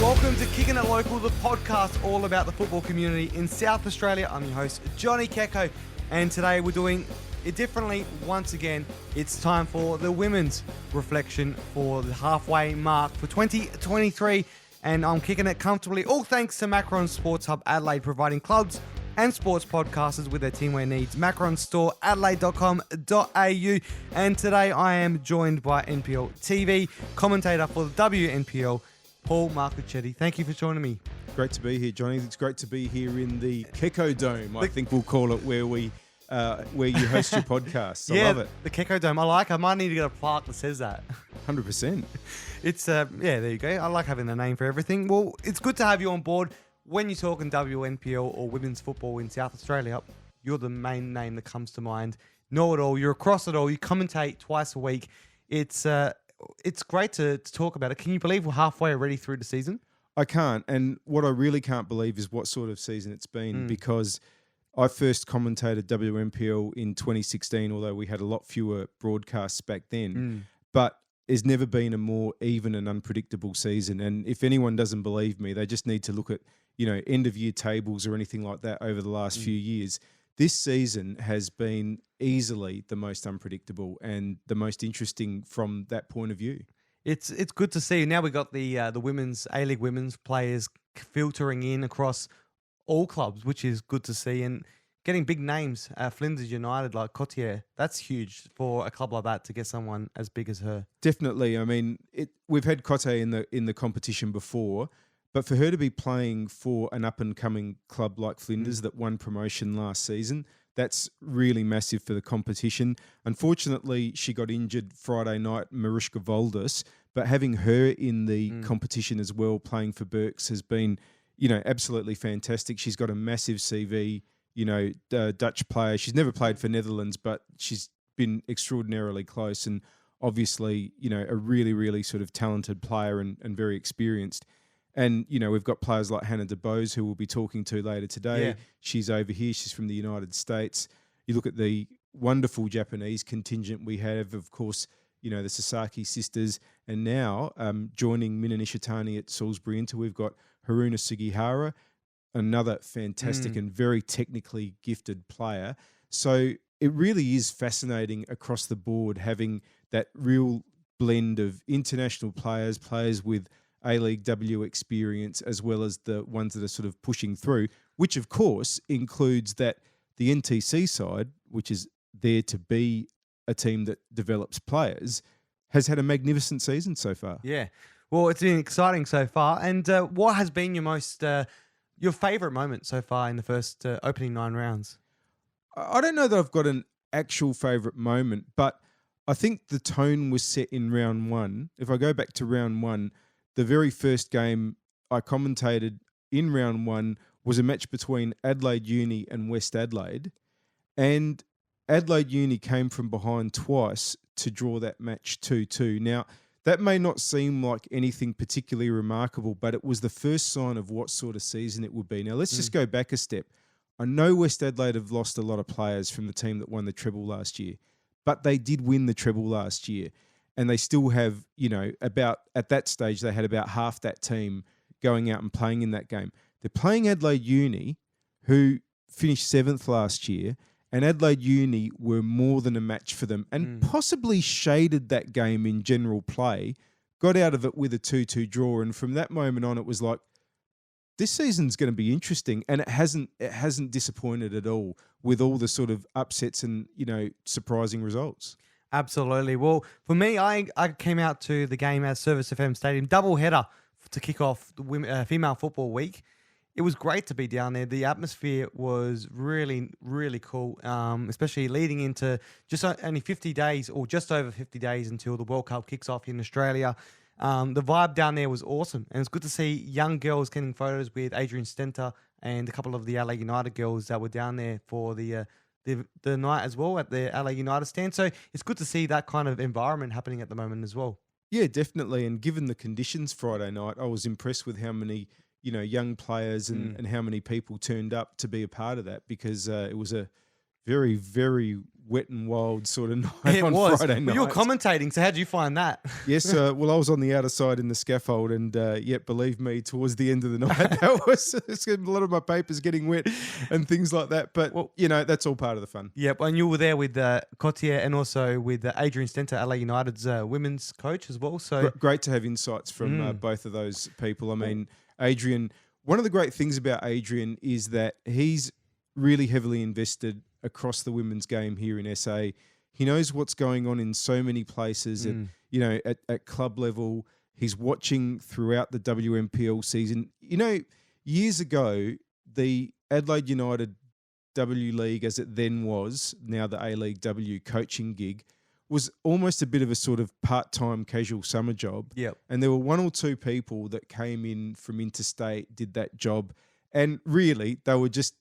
Welcome to Kicking It Local, the podcast all about the football community in South Australia. I'm your host, Johnny Kecko, and today we're doing it differently once again. It's time for the women's reflection for the halfway mark for 2023, and I'm kicking it comfortably, all thanks to Macron Sports Hub Adelaide, providing clubs and sports podcasters with their teamwear needs. Macron Store, adelaide.com.au, and today I am joined by NPL TV commentator for the WNPL, Paul Marcuccitti. Thank you for joining me. Great to be here, Johnny. It's great to be here in the Kecko Dome, I think we'll call it, where you host your podcast. I love it. The Kecko Dome. I like it. I might need to get a plaque that says that. 100%. It's, there you go. I like having a name for everything. Well, it's good to have you on board. When you're talking WNPL or women's football in South Australia, you're the main name that comes to mind. Know it all. You're across it all. You commentate twice a week. It's great to talk about it. Can you believe we're halfway already through the season? I can't. And what I really can't believe is what sort of season it's been, because I first commentated WNPL in 2016, although we had a lot fewer broadcasts back then. But there's never been a more even and unpredictable season. And if anyone doesn't believe me, they just need to look at, end of year tables or anything like that over the last few years. This season has been easily the most unpredictable and the most interesting from that point of view. It's good to see. Now we got the women's A-League women's players filtering in across all clubs, which is good to see, and getting big names. Flinders United, like Cotier, that's huge for a club like that to get someone as big as her. Definitely. I mean, we've had Cotier in the competition before. But for her to be playing for an up-and-coming club like Flinders that won promotion last season, that's really massive for the competition. Unfortunately, she got injured Friday night, Mariska Voldis, but having her in the competition as well, playing for Berks, has been, absolutely fantastic. She's got a massive CV, Dutch player. She's never played for Netherlands, but she's been extraordinarily close and obviously, a really, really sort of talented player and very experienced. And, we've got players like Hannah DeBose, who we'll be talking to later today. Yeah. She's over here. She's from the United States. You look at the wonderful Japanese contingent we have, of course, the Sasaki sisters. And now joining Mina Nishitani at Salisbury Inter, we've got Haruna Sugihara, another fantastic and very technically gifted player. So it really is fascinating across the board, having that real blend of international players with A-League W experience, as well as the ones that are sort of pushing through, which of course includes that the NTC side, which is there to be a team that develops players, has had a magnificent season so far. Yeah. Well, it's been exciting so far. And what has been your favourite moment so far in the first opening 9 rounds? I don't know that I've got an actual favourite moment, but I think the tone was set in round 1. If I go back to round 1, the very first game I commentated in round 1 was a match between Adelaide Uni and West Adelaide. And Adelaide Uni came from behind twice to draw that match 2-2. Now, that may not seem like anything particularly remarkable, but it was the first sign of what sort of season it would be. Now, let's just go back a step. I know West Adelaide have lost a lot of players from the team that won the treble last year, but they did win the treble last year. And they still have, at that stage, they had about half that team going out and playing in that game. They're playing Adelaide Uni, who finished 7th last year, and Adelaide Uni were more than a match for them and possibly shaded that game in general play, got out of it with a 2-2 draw. And from that moment on, it was like, this season's going to be interesting. And it hasn't disappointed at all with all the sort of upsets and, surprising results. Absolutely. Well, for me, I came out to the game at Service FM Stadium, double header to kick off the female football week. It was great to be down there. The atmosphere was really, really cool, especially leading into just only 50 days or just over 50 days until the World Cup kicks off in Australia. The vibe down there was awesome, and it's good to see young girls getting photos with Adrian Stenter and a couple of the LA United girls that were down there for the night as well at the LA United stand. So it's good to see that kind of environment happening at the moment as well. Yeah, definitely. And given the conditions Friday night, I was impressed with how many, young players and how many people turned up to be a part of that, because it was a very, very wet and wild sort of night It on was. Friday Well, night. you were commentating, so how did you find that? Yes, well, I was on the outer side in the scaffold, and yet, believe me, towards the end of the night, that was a lot of my papers getting wet and things like that. But, Well, that's all part of the fun. Yep, and you were there with Cotier and also with Adrian Stenter, Adelaide United's women's coach as well. So Great to have insights from both of those people. I mean, Adrian, one of the great things about Adrian is that he's really heavily invested across the women's game here in SA. He knows what's going on in so many places at club level. He's watching throughout the WNPL season. Years ago, the Adelaide United W League, as it then was, now the A-League W coaching gig, was almost a bit of a sort of part-time casual summer job. Yep. And there were one or two people that came in from interstate, did that job, and really they were just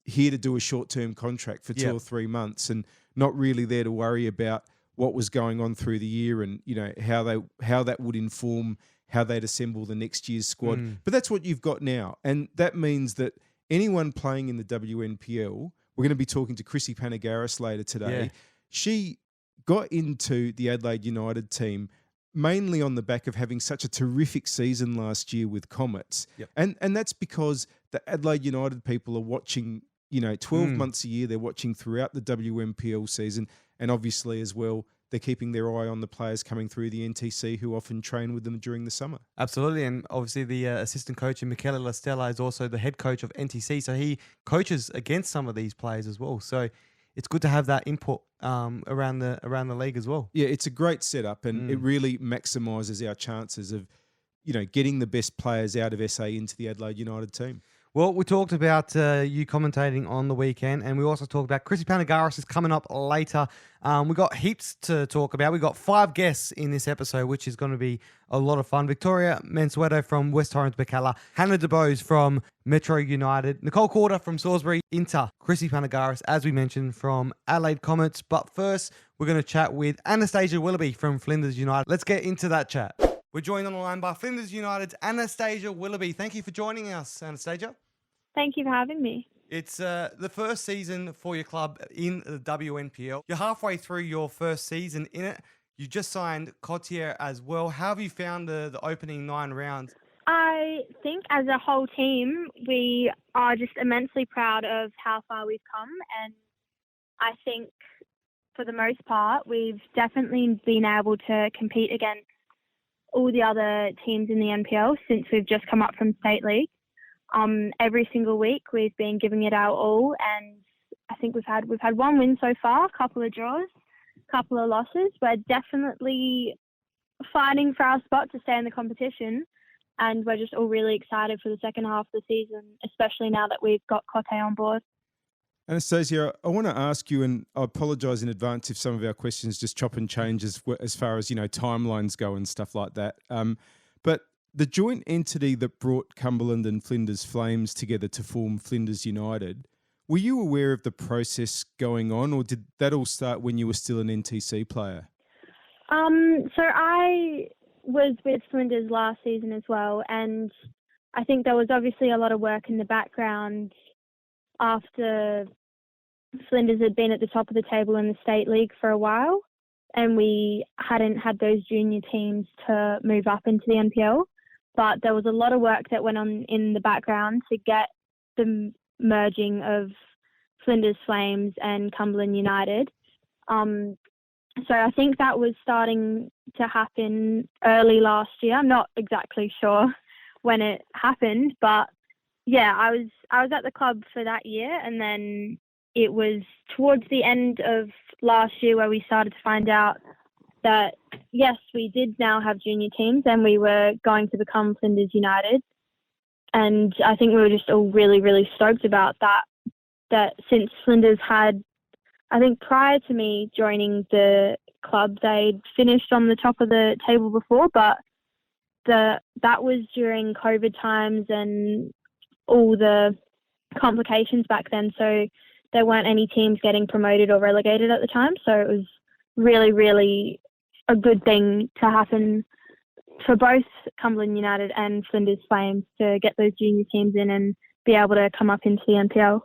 here to do a short-term contract for 2 or 3 months and not really there to worry about what was going on through the year and, how that would inform how they'd assemble the next year's squad. But that's what you've got now. And that means that anyone playing in the WNPL, we're going to be talking to Chrissy Panagaris later today. Yeah. She got into the Adelaide United team mainly on the back of having such a terrific season last year with Comets. Yep. And that's because the Adelaide United people are watching, 12 months a year. They're watching throughout the WNPL season. And obviously as well, they're keeping their eye on the players coming through the NTC who often train with them during the summer. Absolutely. And obviously the assistant coach in Michele La Stella is also the head coach of NTC. So he coaches against some of these players as well. So it's good to have that input around the league as well. Yeah, it's a great setup, and it really maximises our chances of, getting the best players out of SA into the Adelaide United team. Well, we talked about you commentating on the weekend, and we also talked about Chrissy Panagaris is coming up later. We got heaps to talk about. We got 5 guests in this episode, which is going to be a lot of fun. Victoria Mansueto from West Torrens Birkalla, Hannah DeBose from Metro United, Nicole Calder from Salisbury Inter, Chrissy Panagaris, as we mentioned, from Adelaide Comets. But first, we're going to chat with Anastasia Willougby from Flinders United. Let's get into that chat. We're joined on the line by Flinders United's Anastasia Willougby. Thank you for joining us, Anastasia. Thank you for having me. It's the first season for your club in the WNPL. You're halfway through your first season in it. You just signed Cotier as well. How have you found the opening 9 rounds? I think as a whole team, we are just immensely proud of how far we've come. And I think for the most part, we've definitely been able to compete against all the other teams in the NPL since we've just come up from State League. Every single week we've been giving it our all, and I think we've had 1 win so far, a couple of draws, a couple of losses. We're definitely fighting for our spot to stay in the competition, and we're just all really excited for the second half of the season, especially now that we've got Cote on board. Anastasia, I want to ask you, and I apologise in advance if some of our questions just chop and change as far as, timelines go and stuff like that. But the joint entity that brought Cumberland and Flinders Flames together to form Flinders United, were you aware of the process going on, or did that all start when you were still an NTC player? So I was with Flinders last season as well, and I think there was obviously a lot of work in the background after Flinders had been at the top of the table in the State League for a while, and we hadn't had those junior teams to move up into the NPL. But there was a lot of work that went on in the background to get the merging of Flinders Flames and Cumberland United. So I think that was starting to happen early last year. I'm not exactly sure when it happened, but yeah, I was at the club for that year, and then it was towards the end of last year where we started to find out that, yes, we did now have junior teams and we were going to become Flinders United. And I think we were just all really, really stoked about that since Flinders had, I think prior to me joining the club, they'd finished on the top of the table before, but that was during COVID times and all the complications back then. So there weren't any teams getting promoted or relegated at the time. So it was really, really a good thing to happen for both Cumberland United and Flinders Flames to get those junior teams in and be able to come up into the NPL.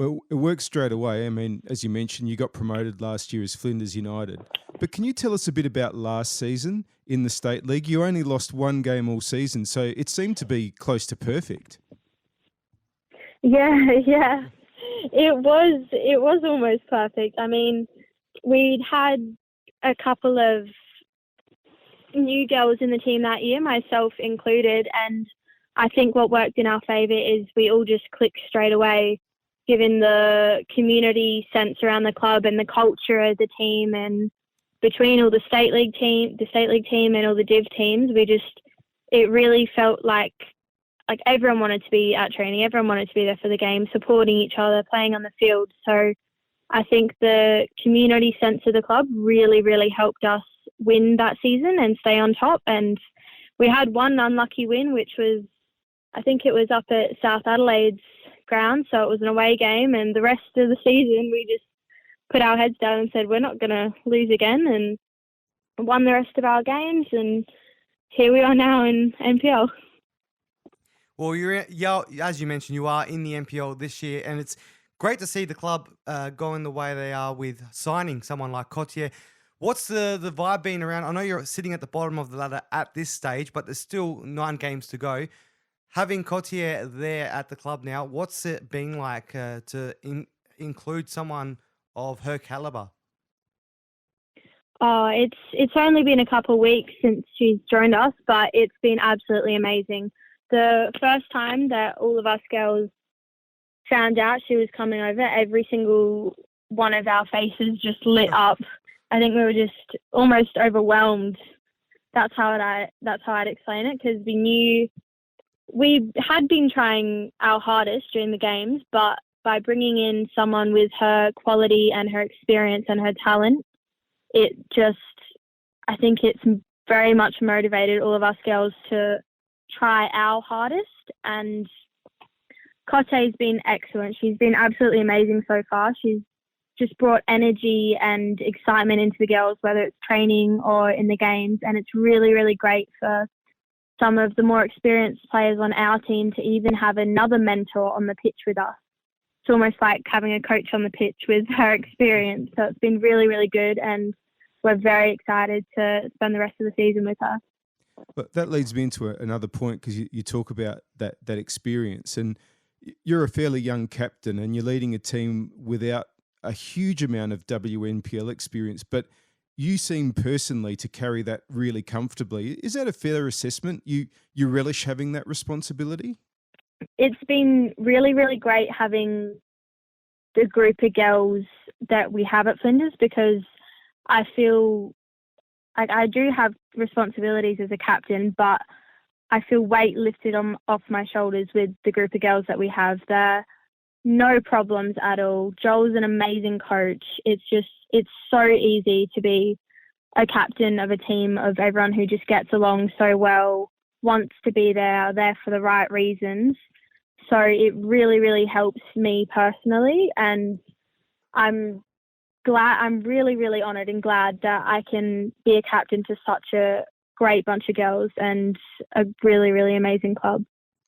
Well, it works straight away. I mean, as you mentioned, you got promoted last year as Flinders United. But can you tell us a bit about last season in the State League? You only lost one game all season, so it seemed to be close to perfect. Yeah, yeah. It was almost perfect. I mean, we'd had a couple of new girls in the team that year, myself included, and I think what worked in our favour is we all just clicked straight away, given the community sense around the club and the culture of the team, and between all the state league team and all the div teams, it really felt like everyone wanted to be at training, everyone wanted to be there for the game, supporting each other, playing on the field. So I think the community sense of the club really, really helped us win that season and stay on top. And we had one unlucky win, which was, I think it was up at South Adelaide's ground, so it was an away game, and the rest of the season we just put our heads down and said we're not going to lose again, and won the rest of our games, and here we are now in NPL. Well, as you mentioned, you are in the NPL this year, and it's great to see the club going the way they are with signing someone like Cotier. What's the vibe been around? I know you're sitting at the bottom of the ladder at this stage, but there's still 9 games to go. Having Cotier there at the club now, what's it been like to include someone of her caliber? Oh, it's only been a couple of weeks since she's joined us, but it's been absolutely amazing. The first time that all of us girls found out she was coming over, every single one of our faces just lit up. I think we were just almost overwhelmed. That's how I'd explain it, because we knew we had been trying our hardest during the games, but by bringing in someone with her quality and her experience and her talent, I think it's very much motivated all of us girls to try our hardest. And Cote's been excellent. She's been absolutely amazing so far. She's just brought energy and excitement into the girls, whether it's training or in the games, and it's really, really great for some of the more experienced players on our team to even have another mentor on the pitch with us. It's almost like having a coach on the pitch with her experience. So it's been really, really good, and we're very excited to spend the rest of the season with her. But that leads me into another point, because you talk about that experience, and you're a fairly young captain and you're leading a team without a huge amount of WNPL experience, but you seem personally to carry that really comfortably. Is that a fair assessment? You relish having that responsibility? It's been really, really great having the group of girls that we have at Flinders, because I feel like I do have responsibilities as a captain, but I feel weight lifted off my shoulders with the group of girls that we have. There no problems at all. Joel's an amazing coach. It's so easy to be a captain of a team of everyone who just gets along so well, wants to be there for the right reasons. So it really, really helps me personally, and I'm really, really honoured and glad that I can be a captain to such a great bunch of girls and a really, really amazing club.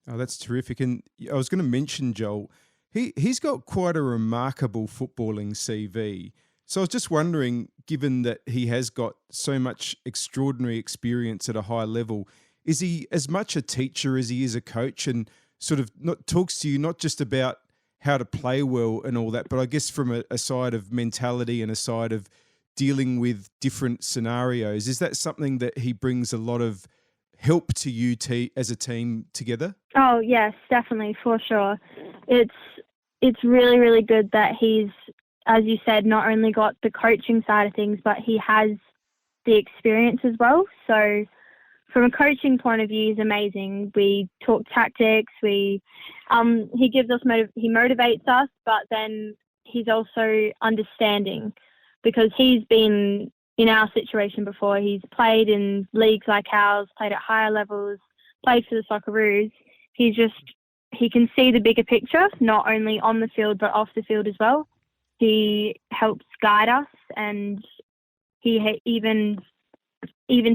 Oh, that's terrific. And I was going to mention Joel. He's got quite a remarkable footballing CV. So I was just wondering, given that he has got so much extraordinary experience at a high level, is he as much a teacher as he is a coach, and sort of talks to you not just about how to play well and all that, but I guess from a side of mentality and a side of dealing with different scenarios? Is that something that he brings a lot of help to you as a team together? Oh, yes, definitely, for sure. It's really, really good that he's, as you said, not only got the coaching side of things, but he has the experience as well. So from a coaching point of view, he's amazing. We talk tactics. He gives us he motivates us, but then he's also understanding, because he's been in our situation before. He's played in leagues like ours, played at higher levels, played for the Socceroos. He can see the bigger picture, not only on the field but off the field as well. He helps guide us, and he even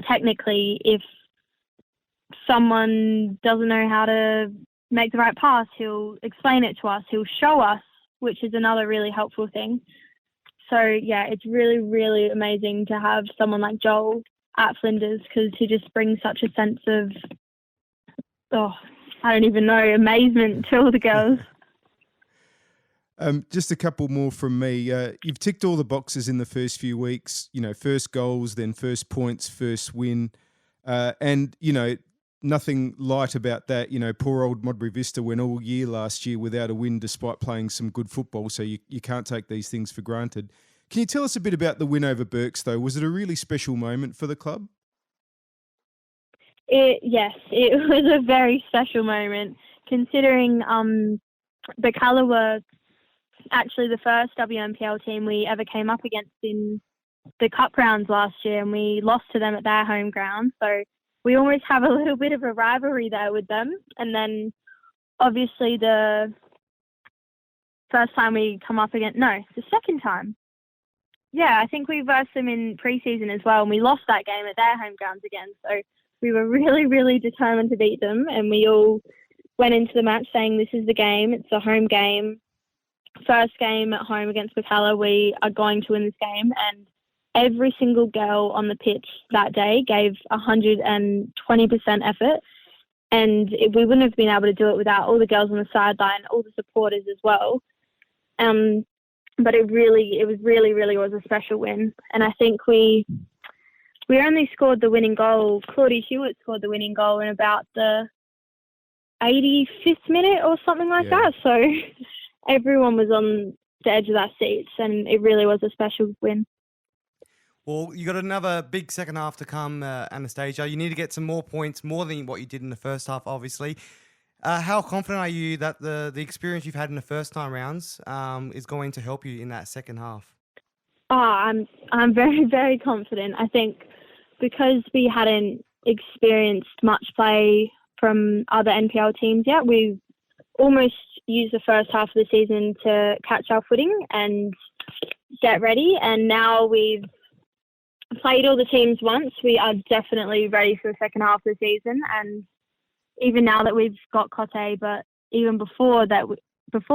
technically, if someone doesn't know how to make the right pass, he'll explain it to us. He'll show us which is another really helpful thing. So, yeah, it's really, really amazing to have someone like Joel at Flinders because he just brings such a sense of, I don't even know, amazement to all the girls. Just a couple more from me. You've ticked all the boxes in the first few weeks, first goals, then first points, first win. And, nothing light about that. Poor old Modbury Vista went all year last year without a win despite playing some good football. So you can't take these things for granted. Can you tell us a bit about the win over Berks, though? Was it a really special moment for the club? Yes, it was a very special moment considering Birkalla were actually the first WNPL team we ever came up against in the cup rounds last year, and we lost to them at their home ground. So we almost have a little bit of a rivalry there with them. And then obviously the second time. Yeah, I think we versed them in pre-season as well, and we lost that game at their home grounds again. So we were really, really determined to beat them, and we all went into the match saying this is the game, it's a home game. First game at home against Birkalla, we are going to win this game, and every single girl on the pitch that day gave 120% effort, and we wouldn't have been able to do it without all the girls on the sideline, all the supporters as well. But it really was a special win, and I think we only scored the winning goal. Claudie Hewitt scored the winning goal in about the 85th minute or something like that. So everyone was on the edge of their seats, and it really was a special win. Well, you got another big second half to come, Anastasia. You need to get some more points, more than what you did in the first half, obviously. How confident are you that the experience you've had in the first time rounds is going to help you in that second half? I'm very, very confident. I think because we hadn't experienced much play from other NPL teams yet, we've almost used the first half of the season to catch our footing and get ready. And now we've played all the teams once. We are definitely ready for the second half of the season. And even now that we've got Cote, but even before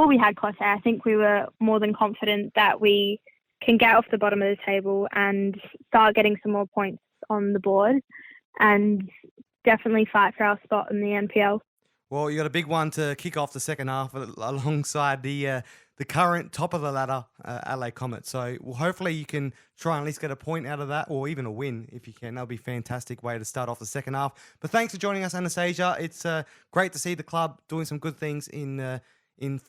we had Cote, I think we were more than confident that we can get off the bottom of the table and start getting some more points on the board and definitely fight for our spot in the NPL. Well, you got a big one to kick off the second half alongside the current top of the ladder, Adelaide Comets. So hopefully you can try and at least get a point out of that, or even a win if you can. That'll be a fantastic way to start off the second half. But thanks for joining us, Anastasia. It's great to see the club doing some good things in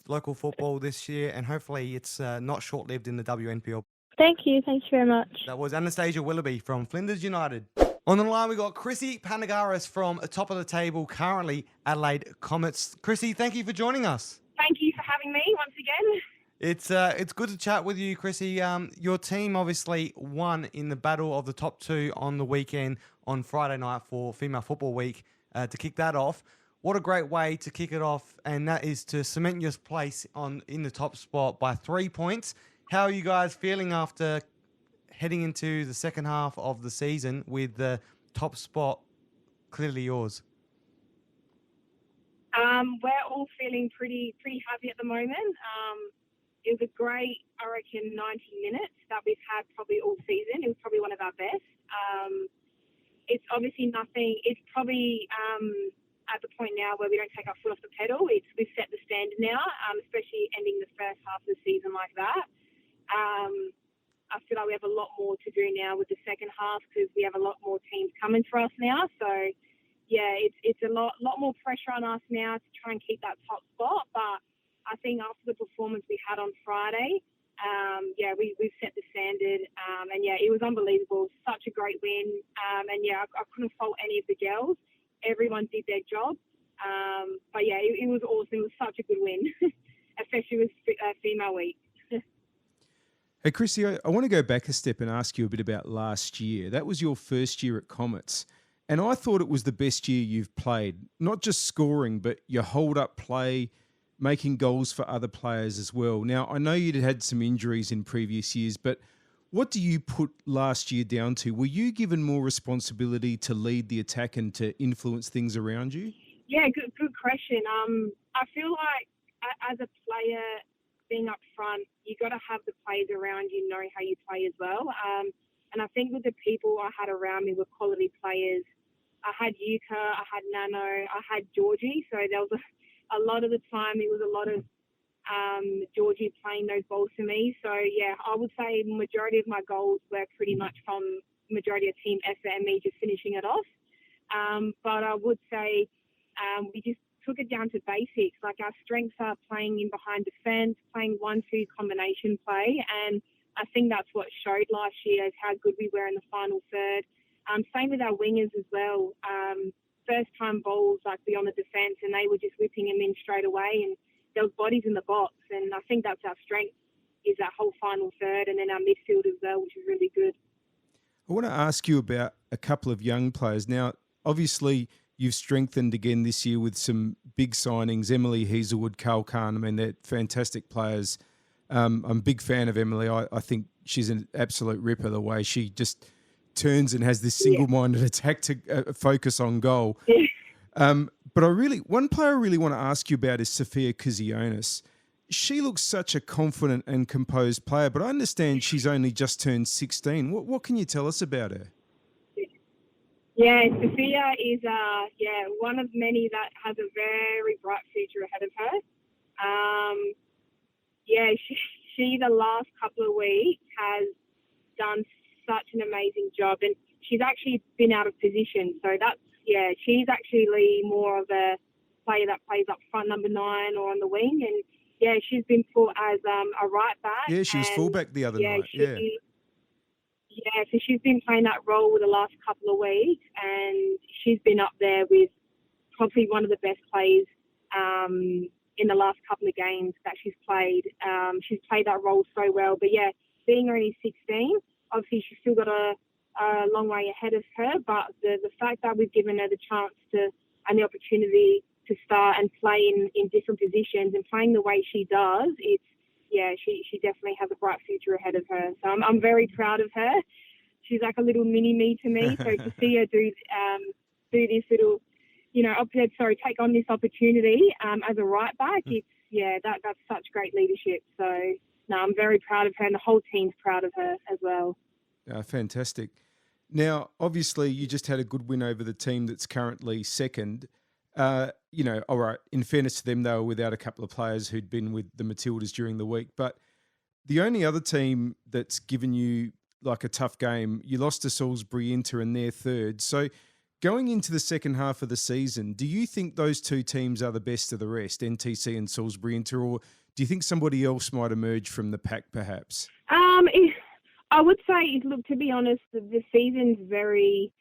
local football this year, and hopefully it's not short-lived in the WNPL. Thank you. Thanks very much. That was Anastasia Willougby from Flinders United. On the line, we got Chrissy Panagaris from top of the table, currently Adelaide Comets. Chrissy, thank you for joining us. Thank you for having me once again. It's good to chat with you, Chrissy. Your team obviously won in the battle of the top two on the weekend on Friday night for Female Football Week to kick that off. What a great way to kick it off, and that is to cement your place in the top spot by 3 points. How are you guys feeling after heading into the second half of the season with the top spot clearly yours? We're all feeling pretty happy at the moment. It was a great, I reckon, 90 minutes that we've had probably all season. It was probably one of our best. It's obviously nothing. It's probably at the point now where we don't take our foot off the pedal. We've set the standard now, especially ending the first half of the season like that. I feel like we have a lot more to do now with the second half because we have a lot more teams coming for us now. So, yeah, it's a lot more pressure on us now to try and keep that top spot. But I think after the performance we had on Friday, we've set the standard. And, yeah, it was unbelievable. Such a great win. And, yeah, I couldn't fault any of the girls. Everyone did their job. But, yeah, it was awesome. It was such a good win, especially with Female Week. Hey, Chrissy, I want to go back a step and ask you a bit about last year. That was your first year at Comets, and I thought it was the best year you've played, not just scoring, but your hold-up play, making goals for other players as well. Now, I know you'd had some injuries in previous years, but what do you put last year down to? Were you given more responsibility to lead the attack and to influence things around you? Yeah, good question. I feel like as a player, being up front, you got to have the players around you know how you play as well. And I think with the people I had around me were quality players. I had Yuka, I had Nano, I had Georgie. So there was a lot of the time it was a lot of Georgie playing those balls for me. So, yeah, I would say majority of my goals were pretty much from majority of team effort and me just finishing it off. But I would say we just took it down to basics. Like our strengths are playing in behind defence, playing 1-2 combination play. And I think that's what showed last year is how good we were in the final third. Same with our wingers as well. First-time balls like beyond the defence, and they were just whipping them in straight away. And there was bodies in the box. And I think that's our strength is that whole final third and then our midfield as well, which is really good. I want to ask you about a couple of young players. Now, obviously, you've strengthened again this year with some big signings, Emily Hazelwood, Carl Khan. I mean, they're fantastic players. I'm a big fan of Emily. I think she's an absolute ripper, the way she just turns and has this single-minded attack to focus on goal. But one player I really want to ask you about is Sophia Kizionis. She looks such a confident and composed player, but I understand she's only just turned 16. What can you tell us about her? Yeah, Sophia is one of many that has a very bright future ahead of her. She the last couple of weeks has done such an amazing job, and she's actually been out of position. So she's actually more of a player that plays up front, number 9, or on the wing, and she's been put as a right back. Yeah, she was fullback the other night. So she's been playing that role for the last couple of weeks, and she's been up there with probably one of the best players in the last couple of games that she's played. She's played that role so well. But, being only 16, obviously she's still got a long way ahead of her. But the fact that we've given her the chance and the opportunity to start and play in different positions and playing the way she does, she definitely has a bright future ahead of her. So I'm very proud of her. She's like a little mini-me to me. So to see her do this little, take on this opportunity as a right back, that's such great leadership. So, I'm very proud of her, and the whole team's proud of her as well. Fantastic. Now, obviously, you just had a good win over the team that's currently second. All right, in fairness to them, they were without a couple of players who'd been with the Matildas during the week. But the only other team that's given you like a tough game, you lost to Salisbury Inter and they're third. So going into the second half of the season, do you think those two teams are the best of the rest, NTC and Salisbury Inter, or do you think somebody else might emerge from the pack perhaps? I would say, look, to be honest, the season's very...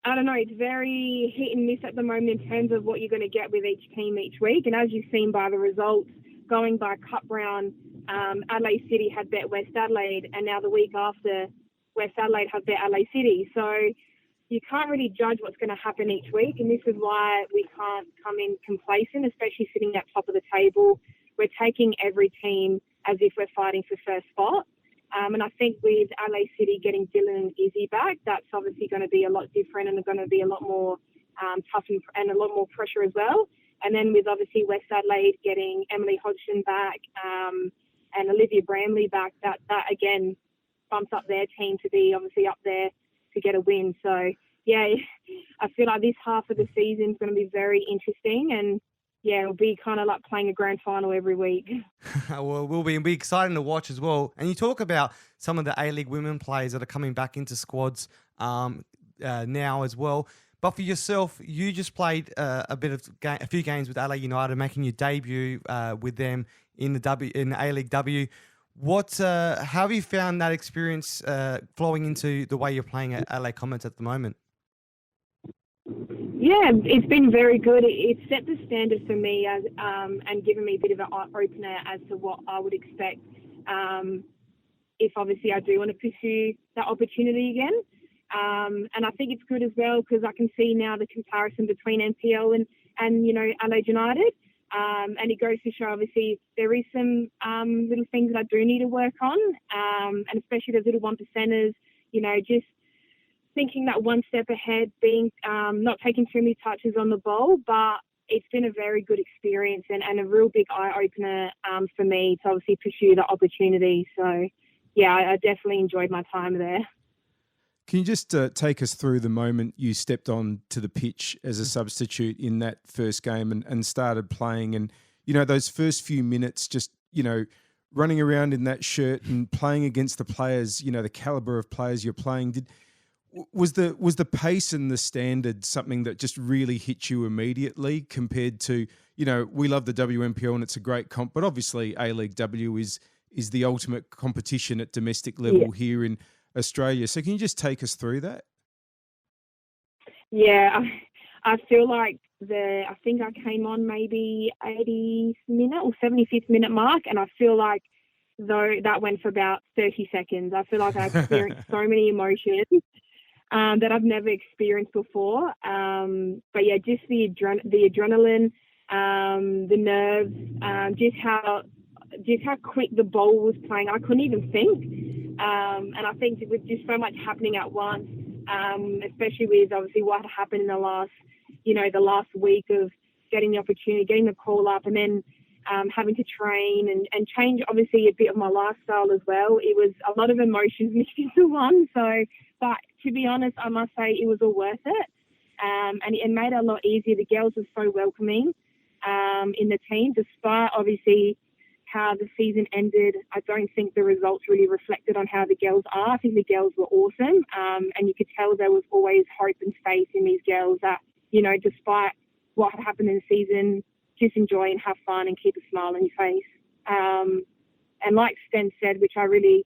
I don't know, it's very hit and miss at the moment in terms of what you're going to get with each team each week. And as you've seen by the results, going by Cup round, Adelaide City had bet West Adelaide, and now the week after, West Adelaide have bet Adelaide City. So you can't really judge what's going to happen each week, and this is why we can't come in complacent, especially sitting at top of the table. We're taking every team as if we're fighting for first spot. And I think with Adelaide City getting Dylan and Izzy back, that's obviously going to be a lot different and going to be a lot more tough and a lot more pressure as well. And then with obviously West Adelaide getting Emily Hodgson back and Olivia Bramley back, that again bumps up their team to be obviously up there to get a win. So, I feel like this half of the season is going to be very interesting, and it'll be kind of like playing a grand final every week. Well, it'll be exciting to watch as well. And you talk about some of the A-League women players that are coming back into squads now as well. But for yourself, you just played a few games with Adelaide United, making your debut with them in the A-League W. How have you found that experience flowing into the way you're playing at Adelaide Comets at the moment? Yeah, it's been very good. It's set the standard for me and given me a bit of an eye-opener as to what I would expect if obviously I do want to pursue that opportunity again. And I think it's good as well because I can see now the comparison between NPL and Adelaide United. And it goes to show obviously there is some little things that I do need to work on, and especially those little 1%ers, just thinking that one step ahead, being not taking too many touches on the ball, but it's been a very good experience and a real big eye-opener for me to obviously pursue the opportunity. So, yeah, I definitely enjoyed my time there. Can you just take us through the moment you stepped on to the pitch as a substitute in that first game and started playing, and, you know, those first few minutes, just, you know, running around in that shirt and playing against the players, you know, the caliber of players you're playing. Was the pace and the standard something that just really hit you immediately compared to, you know, we love the WNPL and it's a great comp, but obviously A-League W is the ultimate competition at domestic level here in Australia. So can you just take us through that? Yeah, I feel like I think I came on maybe 80th minute or 75th minute mark, and I feel like though that went for about 30 seconds. I feel like I experienced so many emotions that I've never experienced before. But yeah, just the adrenaline, the nerves, just how quick the ball was playing. I couldn't even think. And I think with just so much happening at once, especially with obviously what happened in the last week of getting the opportunity, getting the call up, and then having to train and change obviously a bit of my lifestyle as well. It was a lot of emotions mixed into one. So, but to be honest, I must say it was all worth it. And it made it a lot easier. The girls were so welcoming in the team, despite obviously how the season ended. I don't think the results really reflected on how the girls are. I think the girls were awesome. And you could tell there was always hope and faith in these girls that, you know, despite what had happened in the season, just enjoy and have fun and keep a smile on your face. And like Sten said, which I really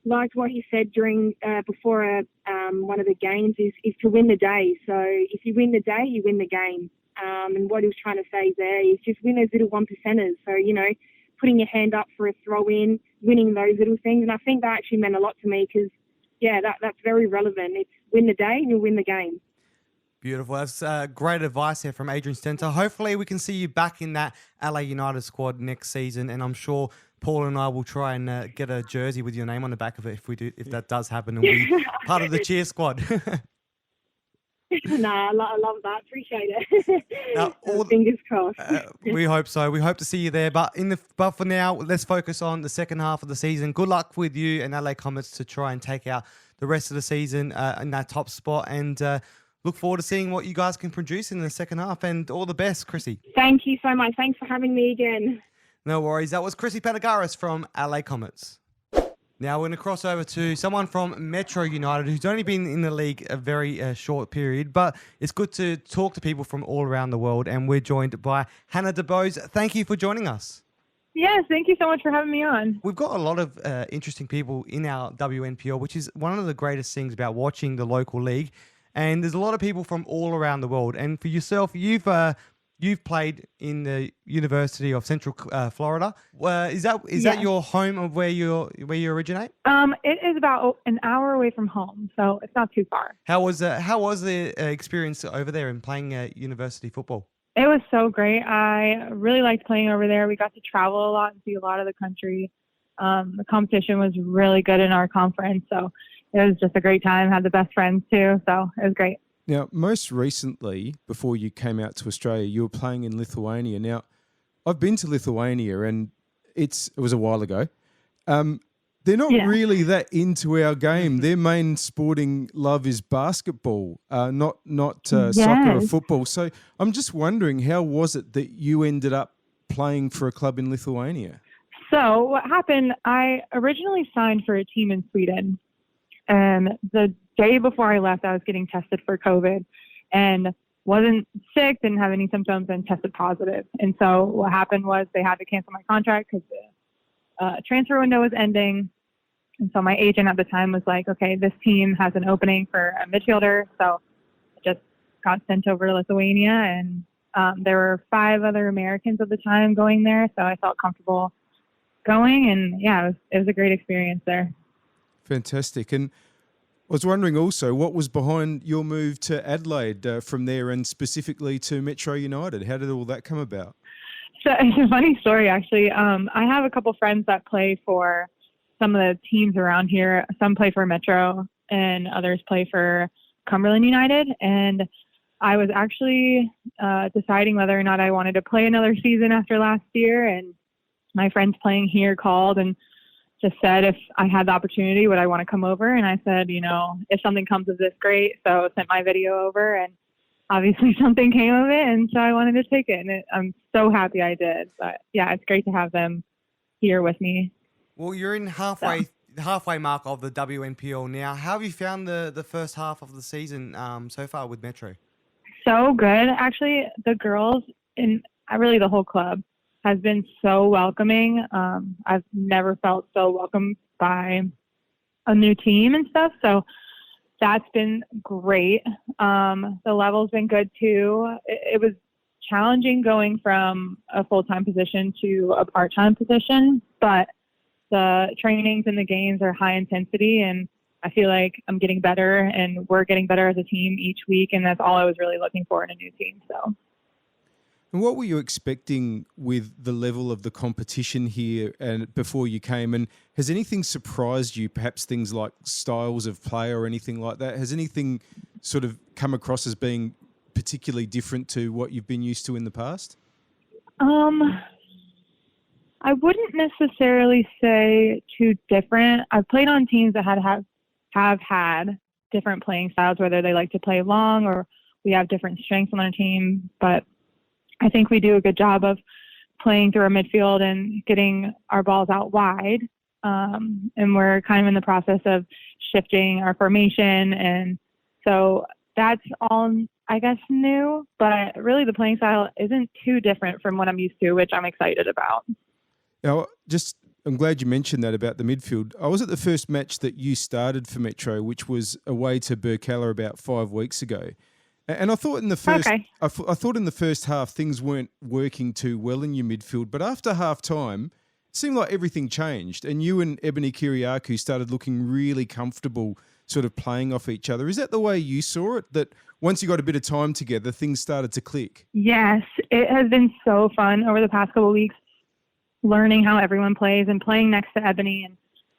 liked what he said during before one of the games, is to win the day. So if you win the day, you win the game. And what he was trying to say there is just win those little 1%ers. So, you know, putting your hand up for a throw-in, winning those little things. And I think that actually meant a lot to me because, yeah, that's very relevant. It's win the day and you'll win the game. Beautiful. That's great advice here from Adrian Stenter. Hopefully we can see you back in that LA United squad next season, and I'm sure Paul and I will try and get a jersey with your name on the back of it if that does happen, and we'll be part of the cheer squad. Nah, I love that. Appreciate it. Now, fingers crossed. We hope so. We hope to see you there. But for now, let's focus on the second half of the season. Good luck with you and LA Comets to try and take out the rest of the season in that top spot, and look forward to seeing what you guys can produce in the second half. And all the best, Chrissy. Thank you so much. Thanks for having me again. No worries. That was Chrissy Panagaris from LA Comets. Now we're going to cross over to someone from Metro United who's only been in the league a very short period, but it's good to talk to people from all around the world, and we're joined by Hannah DeBose. Thank you for joining us. Yes, thank you so much for having me on. We've got a lot of interesting people in our WNPL, which is one of the greatest things about watching the local league, and there's a lot of people from all around the world. And for yourself, you've played in the University of Central Florida. Is that your home of where you originate? It is about an hour away from home, so it's not too far. How was the experience over there in playing university football? It was so great. I really liked playing over there. We got to travel a lot and see a lot of the country. The competition was really good in our conference, so it was just a great time. Had the best friends too, so it was great. Now, most recently, before you came out to Australia, you were playing in Lithuania. Now, I've been to Lithuania, and it was a while ago. They're not really that into our game. Their main sporting love is basketball, not soccer or football. So I'm just wondering, how was it that you ended up playing for a club in Lithuania? So what happened, I originally signed for a team in Sweden. And the day before I left, I was getting tested for COVID and wasn't sick, didn't have any symptoms, and tested positive. And so what happened was they had to cancel my contract because the transfer window was ending. And so my agent at the time was like, okay, this team has an opening for a midfielder. So I just got sent over to Lithuania, and there were 5 other Americans at the time going there. So I felt comfortable going, and yeah, it was a great experience there. Fantastic. And I was wondering also, what was behind your move to Adelaide from there, and specifically to Metro United? How did all that come about? So it's a funny story, actually. I have a couple friends that play for some of the teams around here. Some play for Metro and others play for Cumberland United. And I was actually deciding whether or not I wanted to play another season after last year, and my friends playing here called and just said if I had the opportunity, would I want to come over? And I said, if something comes of this, great. So sent my video over, and obviously something came of it, and so I wanted to take it, and I'm so happy I did. But yeah, it's great to have them here with me. Well, you're in the halfway mark of the WNPL now. How have you found the first half of the season so far with Metro? So good. Actually, the girls and really the whole club has been so welcoming. I've never felt so welcomed by a new team and stuff. So that's been great. The level's been good too. It was challenging going from a full-time position to a part-time position, but the trainings and the games are high intensity, and I feel like I'm getting better and we're getting better as a team each week. And that's all I was really looking for in a new team. So. And what were you expecting with the level of the competition here and before you came? And has anything surprised you, perhaps things like styles of play or anything like that? Has anything sort of come across as being particularly different to what you've been used to in the past? I wouldn't necessarily say too different. I've played on teams that have had different playing styles, whether they like to play long or we have different strengths on our team. But I think we do a good job of playing through our midfield and getting our balls out wide. And we're kind of in the process of shifting our formation. And so that's all, I guess, new. But really the playing style isn't too different from what I'm used to, which I'm excited about. Now, I'm glad you mentioned that about the midfield. I was at the first match that you started for Metro, which was away to Birkalla about 5 weeks ago. And I thought in the first, I thought in the first half things weren't working too well in your midfield, but after half time, it seemed like everything changed, and you and Ebony Kiriakou started looking really comfortable, sort of playing off each other. Is that the way you saw it? That once you got a bit of time together, things started to click? Yes, it has been so fun over the past couple of weeks, learning how everyone plays and playing next to Ebony.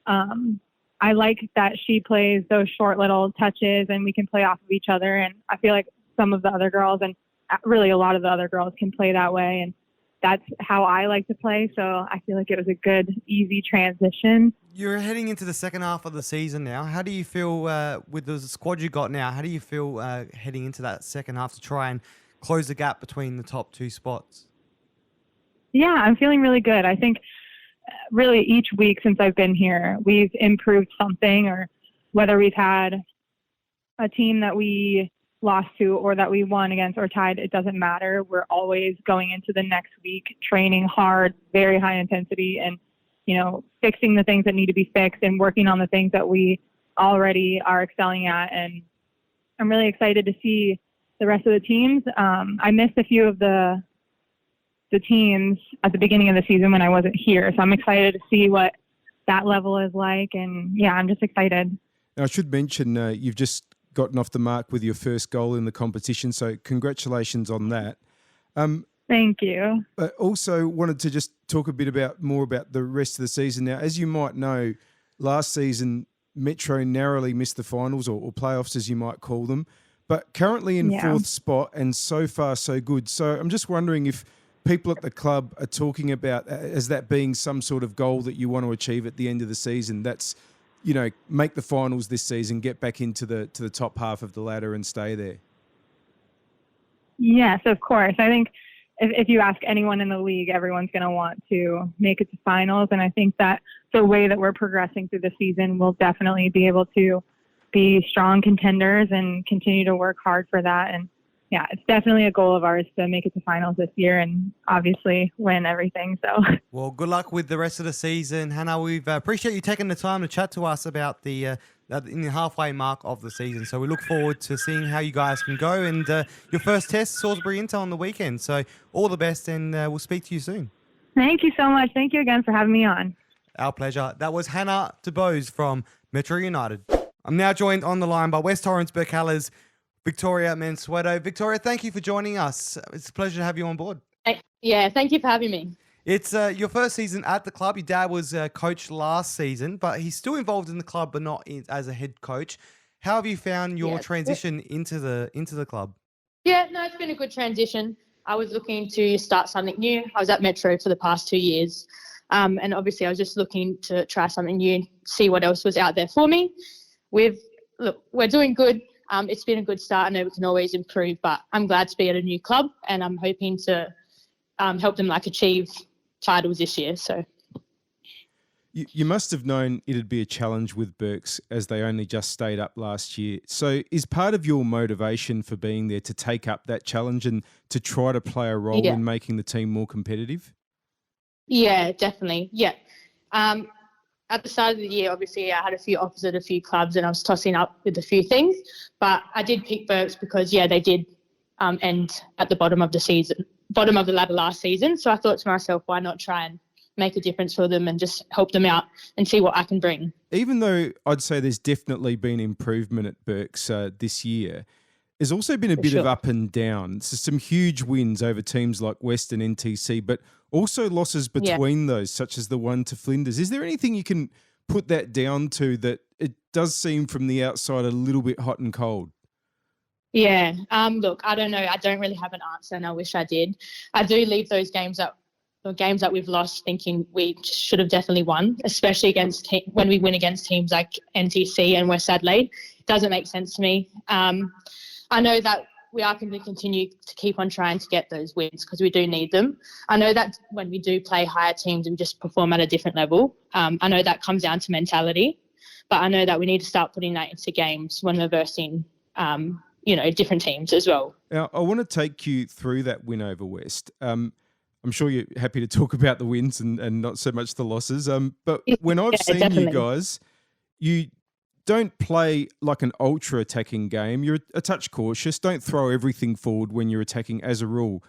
And I like that she plays those short little touches and we can play off of each other. And I feel like some of the other girls, and really a lot of the other girls, can play that way. And that's how I like to play. So I feel like it was a good, easy transition. You're heading into the second half of the season now. How do you feel with the squad you got now? How do you feel heading into that second half to try and close the gap between the top two spots? Yeah, I'm feeling really good. I think really each week since I've been here, we've improved something, or whether we've had a team that we lost to or that we won against or tied, it doesn't matter. We're always going into the next week training hard, very high intensity, and, fixing the things that need to be fixed and working on the things that we already are excelling at. And I'm really excited to see the rest of the teams. I missed a few of the teams at the beginning of the season when I wasn't here. So I'm excited to see what that level is like. And yeah, I'm just excited. Now, I should mention you've just gotten off the mark with your first goal in the competition. So congratulations on that. Thank you. But also wanted to just talk a bit more about the rest of the season. Now, as you might know, last season, Metro narrowly missed the finals or playoffs, as you might call them, but currently in fourth spot, and so far so good. So I'm just wondering if people at the club are talking about as that being some sort of goal that you want to achieve at the end of the season. That's, make the finals this season, get back into the top half of the ladder and stay there. Yes, of course. I think if you ask anyone in the league, everyone's going to want to make it to finals. And I think that the way that we're progressing through the season, we'll definitely be able to be strong contenders and continue to work hard for that. And yeah, it's definitely a goal of ours to make it to finals this year and obviously win everything. So, well, good luck with the rest of the season, Hannah. We appreciate you taking the time to chat to us about in the halfway mark of the season. So we look forward to seeing how you guys can go. And your first test, Salisbury Inter, on the weekend. So all the best, and we'll speak to you soon. Thank you so much. Thank you again for having me on. Our pleasure. That was Hannah DeBose from Metro United. I'm now joined on the line by West Torrens Birkalla's Victoria Mansueto. Victoria, thank you for joining us. It's a pleasure to have you on board. Yeah, thank you for having me. It's your first season at the club. Your dad was coach last season, but he's still involved in the club, but not as a head coach. How have you found your transition into the club? Yeah, no, it's been a good transition. I was looking to start something new. I was at Metro for the past 2 years. And obviously I was just looking to try something new, see what else was out there for me. We're doing good. It's been a good start. I know we can always improve, but I'm glad to be at a new club, and I'm hoping to help them achieve titles this year. So You must have known it'd be a challenge with Berks, as they only just stayed up last year. So is part of your motivation for being there to take up that challenge and to try to play a role in making the team more competitive? Yeah, definitely. Yeah. At the start of the year, obviously, I had a few offers at a few clubs and I was tossing up with a few things. But I did pick Berks because, they did end at the bottom of the ladder last season. So I thought to myself, why not try and make a difference for them and just help them out and see what I can bring. Even though I'd say there's definitely been improvement at Berks this year, there's also been a bit of up and down. So some huge wins over teams like West and NTC, but also losses between those, such as the one to Flinders. Is there anything you can put that down to that it does seem from the outside a little bit hot and cold? Yeah. Look, I don't know. I don't really have an answer, and I wish I did. I do leave those games up. The games that we've lost thinking we should have definitely won, especially when we win against teams like NTC and West Adelaide. It doesn't make sense to me. I know that we are going to continue to keep on trying to get those wins because we do need them. I know that when we do play higher teams and just perform at a different level, I know that comes down to mentality, but I know that we need to start putting that into games when we're versing, different teams as well. Now, I want to take you through that win over West. I'm sure you're happy to talk about the wins and not so much the losses. But when I've seen definitely. you guys, you don't play like an ultra-attacking game. You're a touch cautious. Don't throw everything forward when you're attacking as a rule.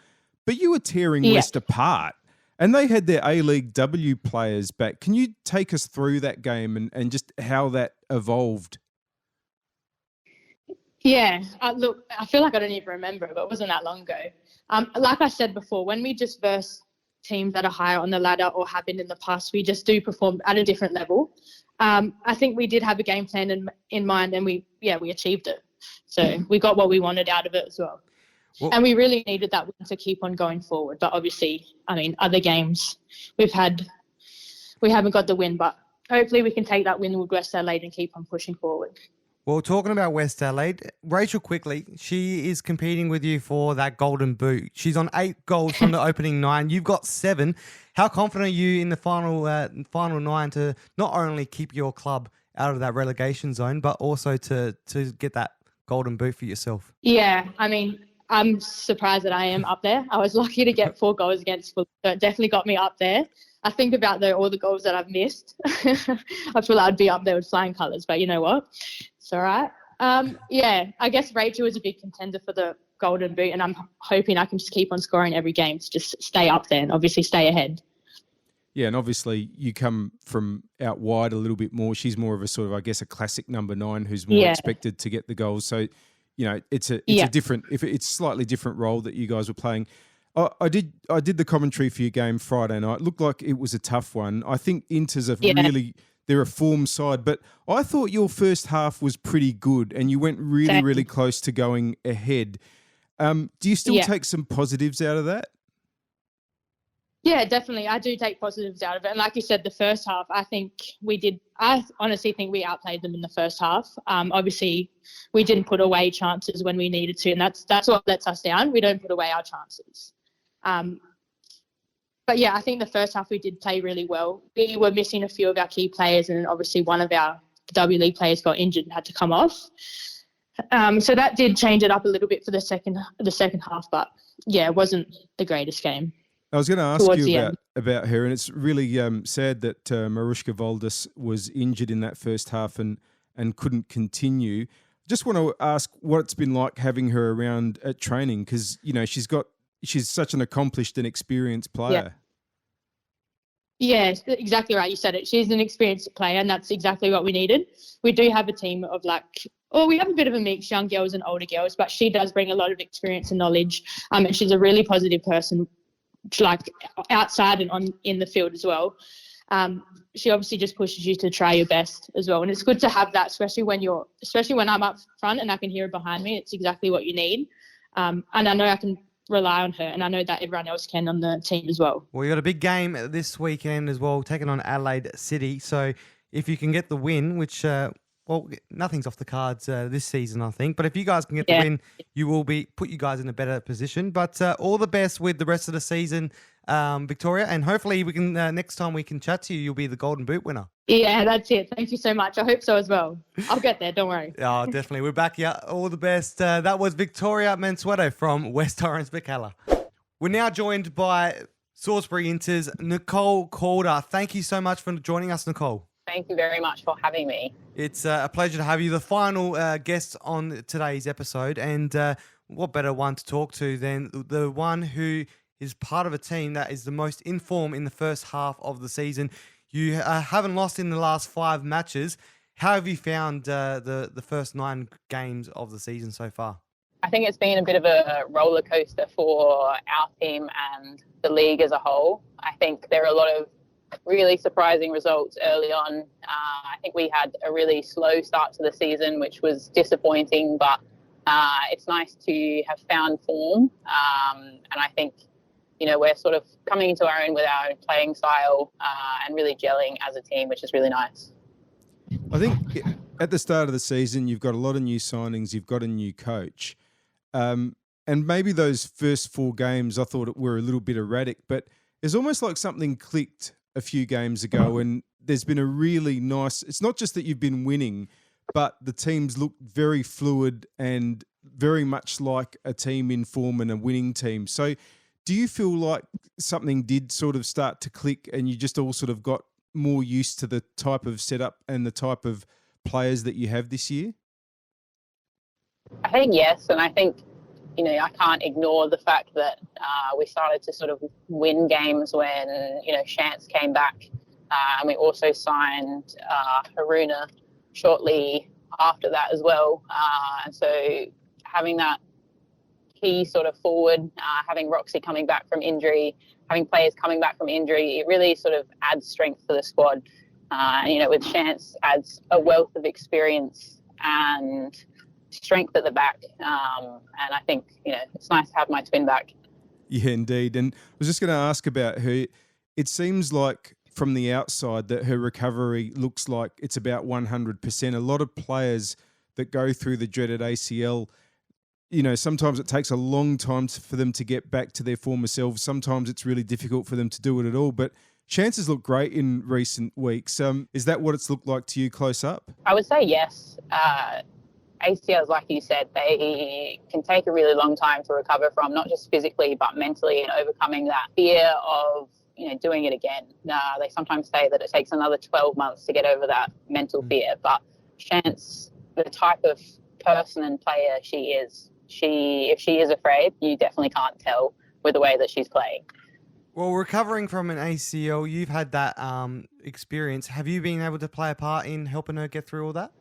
But you were tearing West apart. And they had their A-League W players back. Can you take us through that game and just how that evolved? Yeah, look, I feel like I don't even remember it, but it wasn't that long ago. Like I said before, when we just verse teams that are higher on the ladder or have been in the past, we just do perform at a different level. I think we did have a game plan in mind, and we achieved it. So we got what we wanted out of it as well. And we really needed that win to keep on going forward. But obviously, other games we haven't got the win, but hopefully we can take that win with West Adelaide and keep on pushing forward. Well, talking about West Adelaide, Rachel Quickly, she is competing with you for that golden boot. She's on 8 goals from the opening 9. You've got 7. How confident are you in the final 9 to not only keep your club out of that relegation zone, but also to get that golden boot for yourself? Yeah, I'm surprised that I am up there. I was lucky to get 4 goals against Fulham, so it definitely got me up there. I think about all the goals that I've missed. I feel I'd be up there with flying colours, but you know what? It's all right. I guess Rachel is a big contender for the golden boot, and I'm hoping I can just keep on scoring every game to just stay up there and obviously stay ahead. Yeah, and obviously you come from out wide a little bit more. She's more of a sort of, I guess, a classic number 9 who's more expected to get the goals. So, it's a different, if it's slightly different role that you guys were playing. I did the commentary for your game Friday night. It looked like it was a tough one. I think Inters are they're a form side, but I thought your first half was pretty good and you went really close to going ahead. Do you still take some positives out of that? Yeah, definitely. I do take positives out of it. And like you said, the first half, I honestly think we outplayed them in the first half. Obviously, we didn't put away chances when we needed to, and that's what lets us down. We don't put away our chances. But yeah, I think the first half we did play really well. We were missing a few of our key players, and obviously one of our W League players got injured and had to come off. So that did change it up a little bit for the second half. But yeah, it wasn't the greatest game. I was going to ask you about her, and it's really sad that Marushka Voldis was injured in that first half and couldn't continue. Just want to ask what it's been like having her around at training, because she's such an accomplished and experienced player. Yeah, exactly right. You said it. She's an experienced player, and that's exactly what we needed. We do have a team of we have a bit of a mix, young girls and older girls, but she does bring a lot of experience and knowledge, and she's a really positive person, outside and in the field as well. She obviously just pushes you to try your best as well, and it's good to have that, especially when I'm up front and I can hear her behind me. It's exactly what you need. And I know I can rely on her, and I know that everyone else can on the team as well. Well, you got a big game this weekend as well, taking on Adelaide City. So if you can get the win, which nothing's off the cards this season, I think. But if you guys can get the win, you will put you guys in a better position. But all the best with the rest of the season, Victoria. And hopefully we can next time we can chat to you, you'll be the Golden Boot winner. Yeah, that's it. Thank you so much. I hope so as well. I'll get there. Don't worry. Oh, definitely. We're back here. All the best. That was Victoria Mansueto from West Torrens, Birkalla. We're now joined by Salisbury Inter's Nicole Calder. Thank you so much for joining us, Nicole. Thank you very much for having me. It's a pleasure to have you, the final guest on today's episode. And what better one to talk to than the one who is part of a team that is the most in form in the first half of the season. You haven't lost in the last 5 matches. How have you found the first 9 games of the season so far? I think it's been a bit of a roller coaster for our team and the league as a whole. I think there are a lot of really surprising results early on. I think we had a really slow start to the season, which was disappointing, but it's nice to have found form. And I think, we're sort of coming into our own with our own playing style and really gelling as a team, which is really nice. I think at the start of the season, you've got a lot of new signings, you've got a new coach. And maybe those first 4 games, I thought were a little bit erratic, but it's almost like something clicked a few games ago, and there's been a really nice, it's not just that you've been winning, but the teams look very fluid and very much like a team in form and a winning team. So do you feel like something did sort of start to click and you just all sort of got more used to the type of setup and the type of players that you have this year? I think yes, and I think, I can't ignore the fact that we started to sort of win games when, Chance came back. And we also signed Haruna shortly after that as well. And so having that key sort of forward, having Roxy coming back from injury, having players coming back from injury, it really sort of adds strength for the squad. With Chance adds a wealth of experience and strength at the back. And I think, it's nice to have my twin back. Yeah, indeed. And I was just going to ask about her. It seems like from the outside that her recovery looks like it's about 100%. A lot of players that go through the dreaded ACL, sometimes it takes a long time for them to get back to their former selves. Sometimes it's really difficult for them to do it at all. But Chances look great in recent weeks. Is that what it's looked like to you close up? I would say yes. ACLs, like you said, they can take a really long time to recover from, not just physically, but mentally, and overcoming that fear of, doing it again. They sometimes say that it takes another 12 months to get over that mental fear. But Chance, the type of person and player she is, if she is afraid, you definitely can't tell with the way that she's playing. Well, recovering from an ACL, you've had that experience. Have you been able to play a part in helping her get through all that?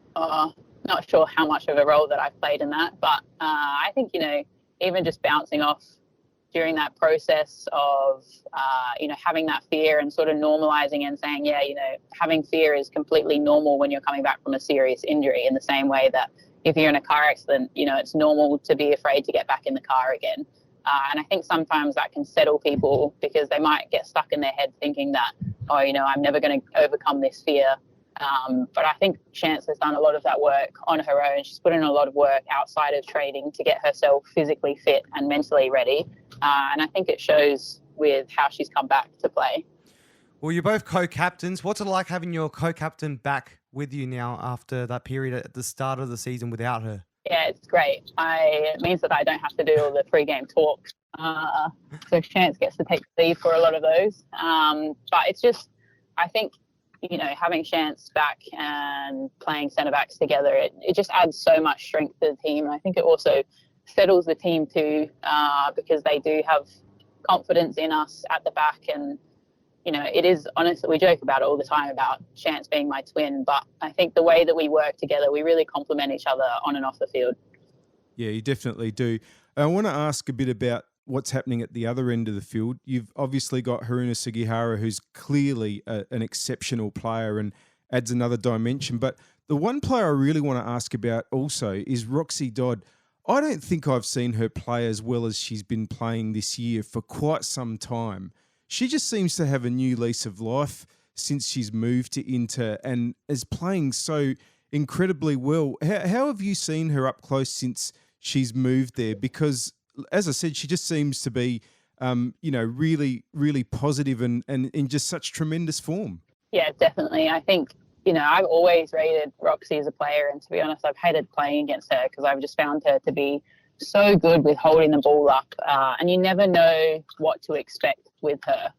Not sure how much of a role that I've played in that, but I think, even just bouncing off during that process of, having that fear and sort of normalizing and saying, having fear is completely normal when you're coming back from a serious injury, in the same way that if you're in a car accident, it's normal to be afraid to get back in the car again. And I think sometimes that can settle people, because they might get stuck in their head thinking that, I'm never going to overcome this fear. But I think Chance has done a lot of that work on her own. She's put in a lot of work outside of training to get herself physically fit and mentally ready. And I think it shows with how she's come back to play. Well, you're both co-captains. What's it like having your co-captain back with you now after that period at the start of the season without her? Yeah, it's great. It means that I don't have to do all the pre-game talks. So Chance gets to take the lead for a lot of those. But it's just, I think, having Chance back and playing centre-backs together, it just adds so much strength to the team. And I think it also settles the team too, because they do have confidence in us at the back. And, it is honestly, we joke about it all the time about Chance being my twin, but I think the way that we work together, we really complement each other on and off the field. Yeah, you definitely do. I want to ask a bit about what's happening at the other end of the field. You've obviously got Haruna Sugihara, who's clearly an exceptional player and adds another dimension. But the one player I really want to ask about also is Roxy Dodd. I don't think I've seen her play as well as she's been playing this year for quite some time. She just seems to have a new lease of life since she's moved to Inter and is playing so incredibly well. How have you seen her up close since she's moved there? Because, as I said, she just seems to be, really, really positive and in just such tremendous form. Yeah, definitely. I think, I've always rated Roxy as a player, and to be honest, I've hated playing against her because I've just found her to be so good with holding the ball up, and you never know what to expect with her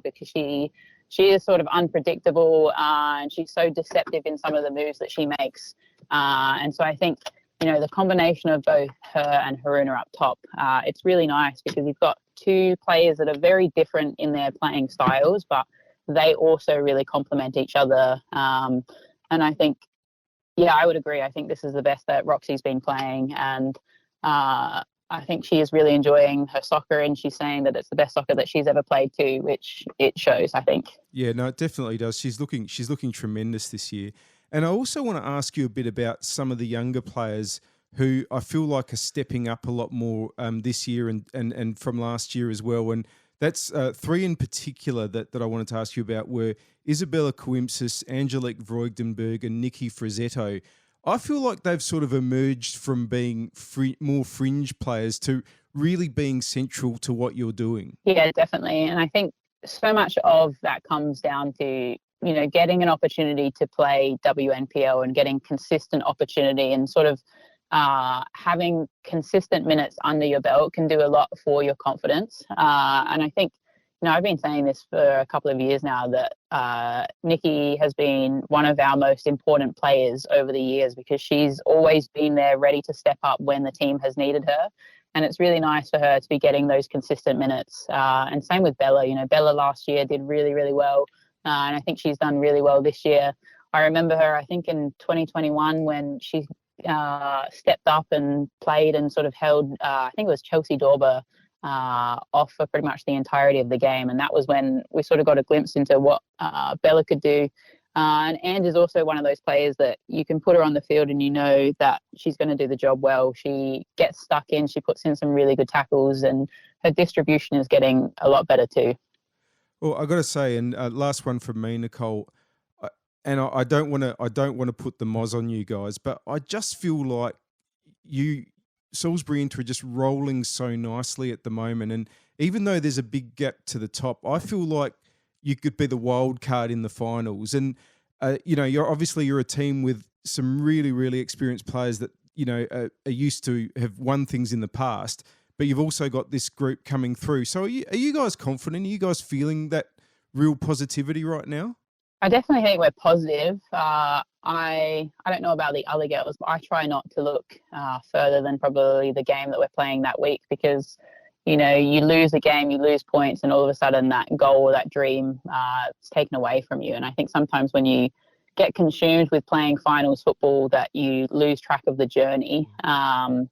because she is sort of unpredictable and she's so deceptive in some of the moves that she makes. And so I think, the combination of both her and Haruna up top, it's really nice because you've got two players that are very different in their playing styles, but they also really complement each other. And I think, I would agree. I think this is the best that Roxy's been playing. And I think she is really enjoying her soccer, and she's saying that it's the best soccer that she's ever played too, which it shows, I think. Yeah, no, it definitely does. She's looking tremendous this year. And I also want to ask you a bit about some of the younger players who I feel like are stepping up a lot more this year and from last year as well. And that's three in particular that I wanted to ask you about were Isabella Coimpsis, Angelique Vreugdenberg and Nikki Frizzetto. I feel like they've sort of emerged from being more fringe players to really being central to what you're doing. Yeah, definitely. And I think so much of that comes down to, getting an opportunity to play WNPL and getting consistent opportunity and sort of having consistent minutes under your belt can do a lot for your confidence. And I think, I've been saying this for a couple of years now that Nikki has been one of our most important players over the years because she's always been there ready to step up when the team has needed her. And it's really nice for her to be getting those consistent minutes. And same with Bella. Bella last year did really, really well. And I think she's done really well this year. I remember her, I think in 2021 when she stepped up and played and sort of held, I think it was Chelsea Dorber off for pretty much the entirety of the game. And that was when we sort of got a glimpse into what Bella could do. And is also one of those players that you can put her on the field and that she's going to do the job well. She gets stuck in, she puts in some really good tackles, and her distribution is getting a lot better too. Well, I got to say, and last one from me, Nicole, I don't want to put the moz on you guys, but I just feel like Salisbury Inter are just rolling so nicely at the moment. And even though there's a big gap to the top, I feel like you could be the wild card in the finals. And, you're a team with some really, really experienced players that, are used to have won things in the past, but you've also got this group coming through. So are you guys confident? Are you guys feeling that real positivity right now? I definitely think we're positive. I don't know about the other girls, but I try not to look further than probably the game that we're playing that week because, you lose a game, you lose points, and all of a sudden that goal or that dream is taken away from you. And I think sometimes when you get consumed with playing finals football that you lose track of the journey. And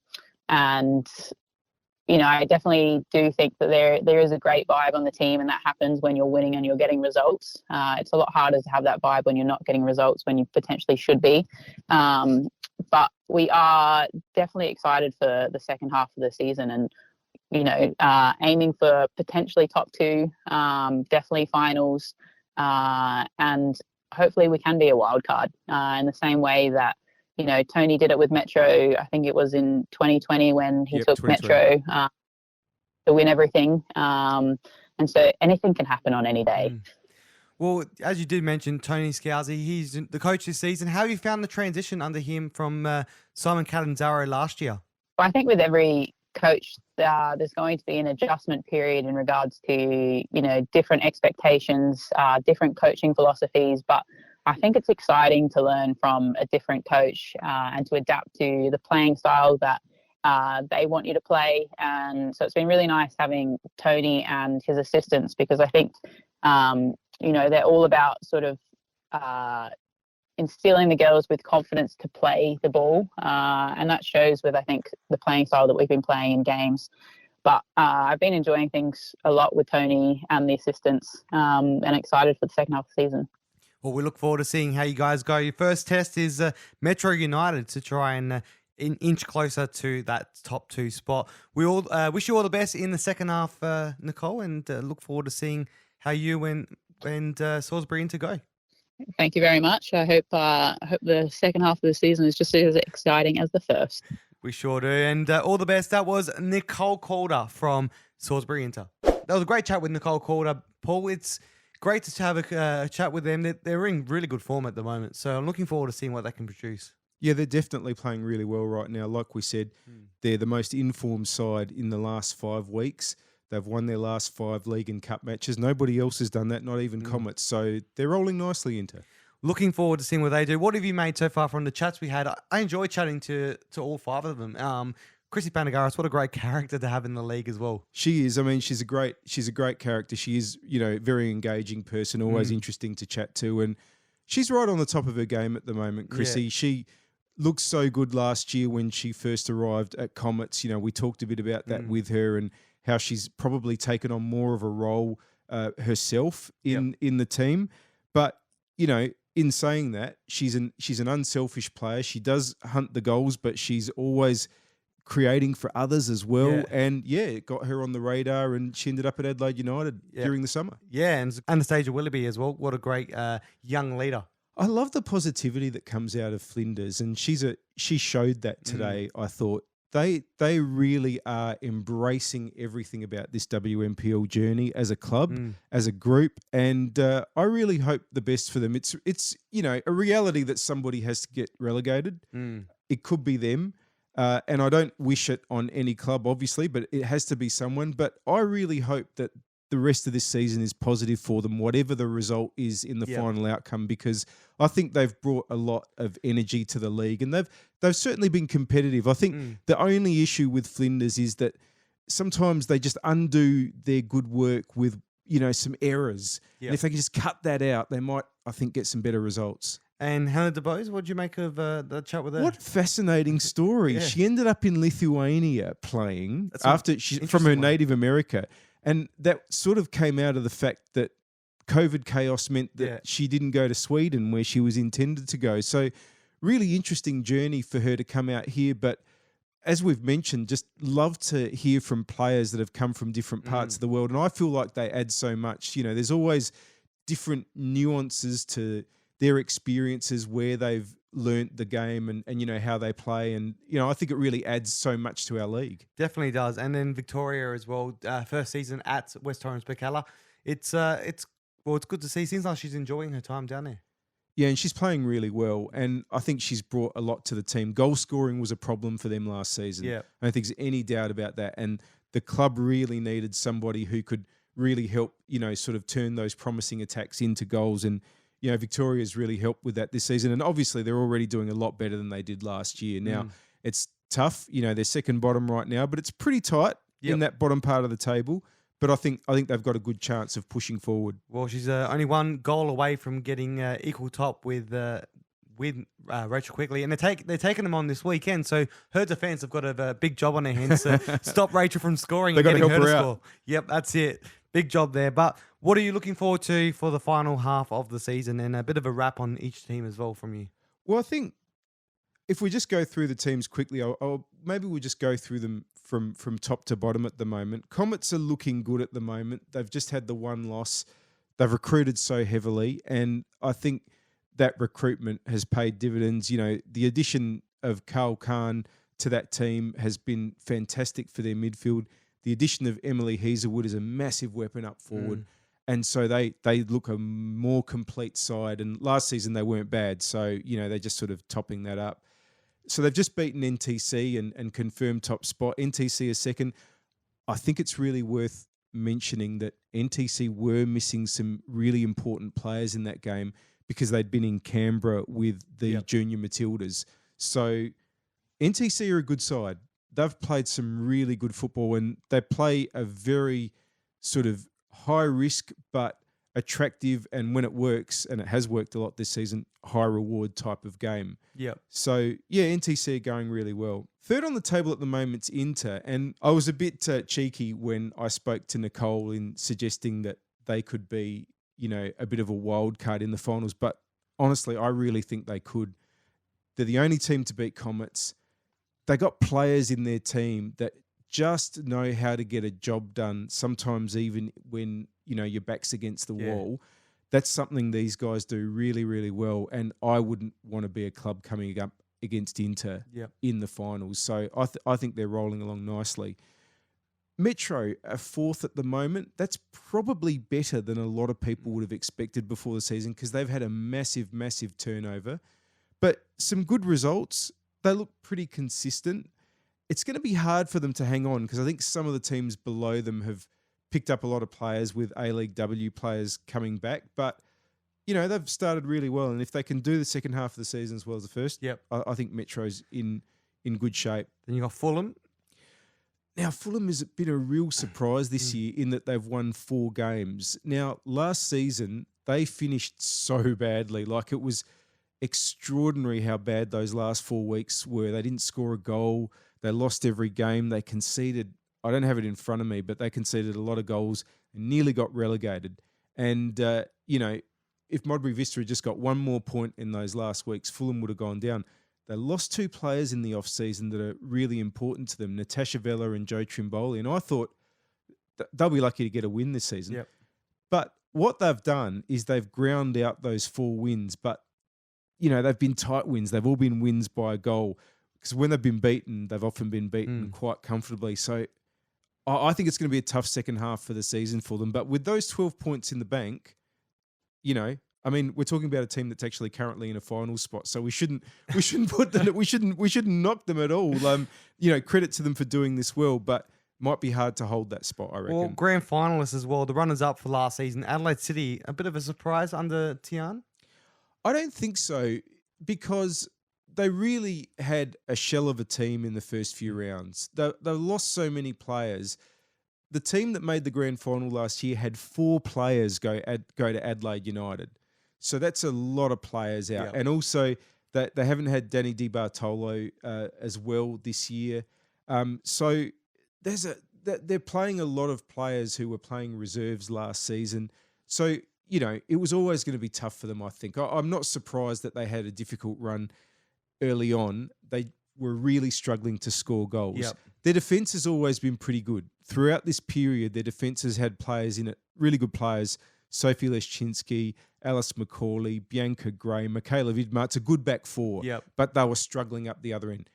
I definitely do think that there is a great vibe on the team, and that happens when you're winning and you're getting results. It's a lot harder to have that vibe when you're not getting results when you potentially should be. But we are definitely excited for the second half of the season and, aiming for potentially top two, definitely finals, and hopefully we can be a wild card in the same way that, Tony did it with Metro. I think it was in 2020 when he took Metro to win everything. And so anything can happen on any day. Well, as you did mention, Tony Scalzi, he's the coach this season. How have you found the transition under him from Simon Catanzaro last year? Well, I think with every coach, there's going to be an adjustment period in regards to, different expectations, different coaching philosophies. But I think it's exciting to learn from a different coach and to adapt to the playing style that they want you to play. And so it's been really nice having Tony and his assistants because I think, they're all about sort of instilling the girls with confidence to play the ball. And that shows with, I think, the playing style that we've been playing in games. But I've been enjoying things a lot with Tony and the assistants and excited for the second half of the season. Well, we look forward to seeing how you guys go. Your first test is Metro United to try and an inch closer to that top 2 spot. We all wish you all the best in the second half, Nicole, and look forward to seeing how you and Salisbury Inter go. Thank you very much. I hope the second half of the season is just as exciting as the first. We sure do. And all the best. That was Nicole Calder from Salisbury Inter. That was a great chat with Nicole Calder. Paul, it's great to have a chat with them. They're in really good form at the moment. So I'm looking forward to seeing what they can produce. Yeah, they're definitely playing really well right now. Like we said, they're the most informed side in the last 5 weeks. They've won their last 5 league and cup matches. Nobody else has done that, not even Comets. So they're rolling nicely into. Looking forward to seeing what they do. What have you made so far from the chats we had? I enjoyed chatting to all 5 of them. Chrissy Panagaris, what a great character to have in the league as well. She is. I mean, she's a great character. She is, very engaging person, always interesting to chat to. And she's right on the top of her game at the moment, Chrissy. Yeah. She looked so good last year when she first arrived at Comets. We talked a bit about that with her and how she's probably taken on more of a role herself in the team. But, in saying that, she's an unselfish player. She does hunt the goals, but she's always creating for others as well. Yeah. And, it got her on the radar and she ended up at Adelaide United during the summer. Yeah, and Anastasia Willougby as well. What a great young leader. I love the positivity that comes out of Flinders, and she showed that today, I thought. They really are embracing everything about this WNPL journey as a club, as a group, and I really hope the best for them. It's a reality that somebody has to get relegated. It could be them, and I don't wish it on any club, obviously, but it has to be someone. But I really hope that the rest of this season is positive for them, whatever the result is in the final outcome, because I think they've brought a lot of energy to the league and they've certainly been competitive. I think the only issue with Flinders is that sometimes they just undo their good work with, some errors. Yep. And if they can just cut that out, they might, I think, get some better results. And Hannah DeBose, what did you make of the chat with her? What fascinating story. Yeah. She ended up in Lithuania playing That's she's from her one. native America. And that sort of came out of the fact that COVID chaos meant that she didn't go to Sweden where she was intended to go. So really interesting journey for her to come out here. But as we've mentioned, just love to hear from players that have come from different parts of the world. And I feel like they add so much. There's always different nuances to their experiences where they've learnt the game and how they play. And, I think it really adds so much to our league. Definitely does. And then Victoria as well, first season at West Torrens Birkalla. It's good to see. Seems like she's enjoying her time down there. Yeah, and she's playing really well. And I think she's brought a lot to the team. Goal scoring was a problem for them last season. Yeah. I don't think there's any doubt about that. And the club really needed somebody who could really help, sort of turn those promising attacks into goals. And, Victoria's really helped with that this season. And obviously they're already doing a lot better than they did last year. Now, it's tough. They're second bottom right now, but it's pretty tight in that bottom part of the table. But I think they've got a good chance of pushing forward. Well, she's only one goal away from getting equal top with Rachel Quigley, and they're taking them on this weekend. So her defence have got a big job on their hands to stop Rachel from scoring. They've and got to getting help her her to out. score. Yep, that's it. Big job there. But what are you looking forward to for the final half of the season, and a bit of a wrap on each team as well from you? Well, I think if we just go through the teams quickly, maybe we'll just go through them from top to bottom at the moment. Comets are looking good at the moment. They've just had the one loss. They've recruited so heavily, and I think that recruitment has paid dividends. The addition of Carl Khan to that team has been fantastic for their midfield. The addition of Emily Hazelwood is a massive weapon up forward. And so they look a more complete side. And last season they weren't bad. So, they're just sort of topping that up. So they've just beaten NTC and confirmed top spot. NTC is second. I think it's really worth mentioning that NTC were missing some really important players in that game because they'd been in Canberra with the junior Matildas. So NTC are a good side. They've played some really good football and they play a very sort of high risk but attractive, and when it works, and it has worked a lot this season, high reward type of game. Yep. So, NTC are going really well. Third on the table at the moment's Inter, and I was a bit cheeky when I spoke to Nicole in suggesting that they could be, a bit of a wild card in the finals, but honestly, I really think they could. They're the only team to beat Comets. they got players in their team that just know how to get a job done, sometimes even when, your back's against the wall. That's something these guys do really, really well. And I wouldn't want to be a club coming up against Inter in the finals. So I think they're rolling along nicely. Metro are fourth at the moment. That's probably better than a lot of people would have expected before the season because they've had a massive, massive turnover. But some good results. They look pretty consistent. It's going to be hard for them to hang on because I think some of the teams below them have picked up a lot of players with A-League W players coming back. But, they've started really well. And if they can do the second half of the season as well as the first, I think Metro's in good shape. Then you got Fulham. Now, Fulham has been a real surprise this year in that they've won 4 games. Now, last season, they finished so badly. Like, it was extraordinary how bad those last 4 weeks were. They didn't score a goal. They lost every game. They conceded, I don't have it in front of me, but they conceded a lot of goals and nearly got relegated. And, if Modbury Vista had just got one more point in those last weeks, Fulham would have gone down. They lost 2 players in the off-season that are really important to them, Natasha Vella and Joe Trimboli. And I thought they'll be lucky to get a win this season. Yep. But what they've done is they've ground out those 4 wins. But, they've been tight wins. They've all been wins by a goal. Because when they've been beaten, they've often been beaten quite comfortably. So I think it's going to be a tough second half for the season for them. But with those 12 points in the bank, we're talking about a team that's actually currently in a final spot, so we shouldn't put them. We shouldn't knock them at all. Credit to them for doing this well, but might be hard to hold that spot, I reckon. Well, grand finalists as well. The runners up for last season, Adelaide City, a bit of a surprise under Tian. I don't think so because they really had a shell of a team in the first few rounds. They lost so many players. The team that made the grand final last year had 4 players go to Adelaide United. So that's a lot of players out. Yep. And also that they haven't had Danny Di Bartolo as well this year. So they're playing a lot of players who were playing reserves last season. So, it was always going to be tough for them, I think. I'm not surprised that they had a difficult run early on. They were really struggling to score goals. Yep. Their defence has always been pretty good. Throughout this period, their defence has had players in it, really good players. Sophie Leszczynski, Alice Macaulay, Bianca Gray, Michaela Vidmar. It's a good back 4, but they were struggling up the other end.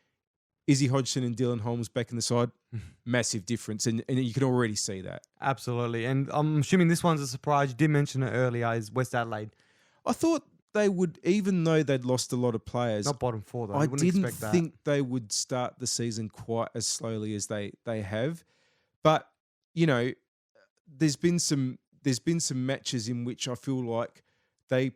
Izzy Hodgson and Dylan Holmes back in the side, massive difference, and you can already see that. Absolutely. And I'm assuming this one's a surprise. You did mention it earlier, is West Adelaide. I thought they would, even though they'd lost a lot of players. Not bottom 4, though. I didn't think they would start the season quite as slowly as they have. But, there's been some matches in which I feel like I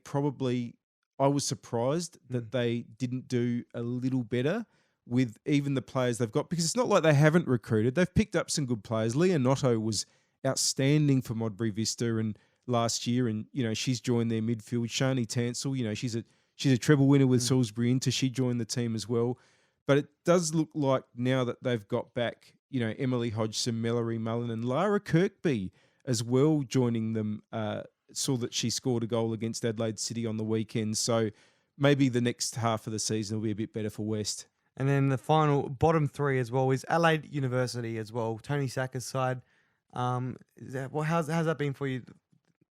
was surprised that they didn't do a little better with even the players they've got, because it's not like they haven't recruited. They've picked up some good players. Leah Notto was outstanding for Modbury Vista and last year, and she's joined their midfield. Shani Tansel, she's a treble winner with Salisbury Inter. She joined the team as well. But it does look like now that they've got back, Emily Hodgson, Mallory Mullen, and Lara Kirkby as well joining them. Saw that she scored a goal against Adelaide City on the weekend. So maybe the next half of the season will be a bit better for West. And then the final bottom 3 as well is Adelaide University as well. Tony Sacker's side. How's that been for you?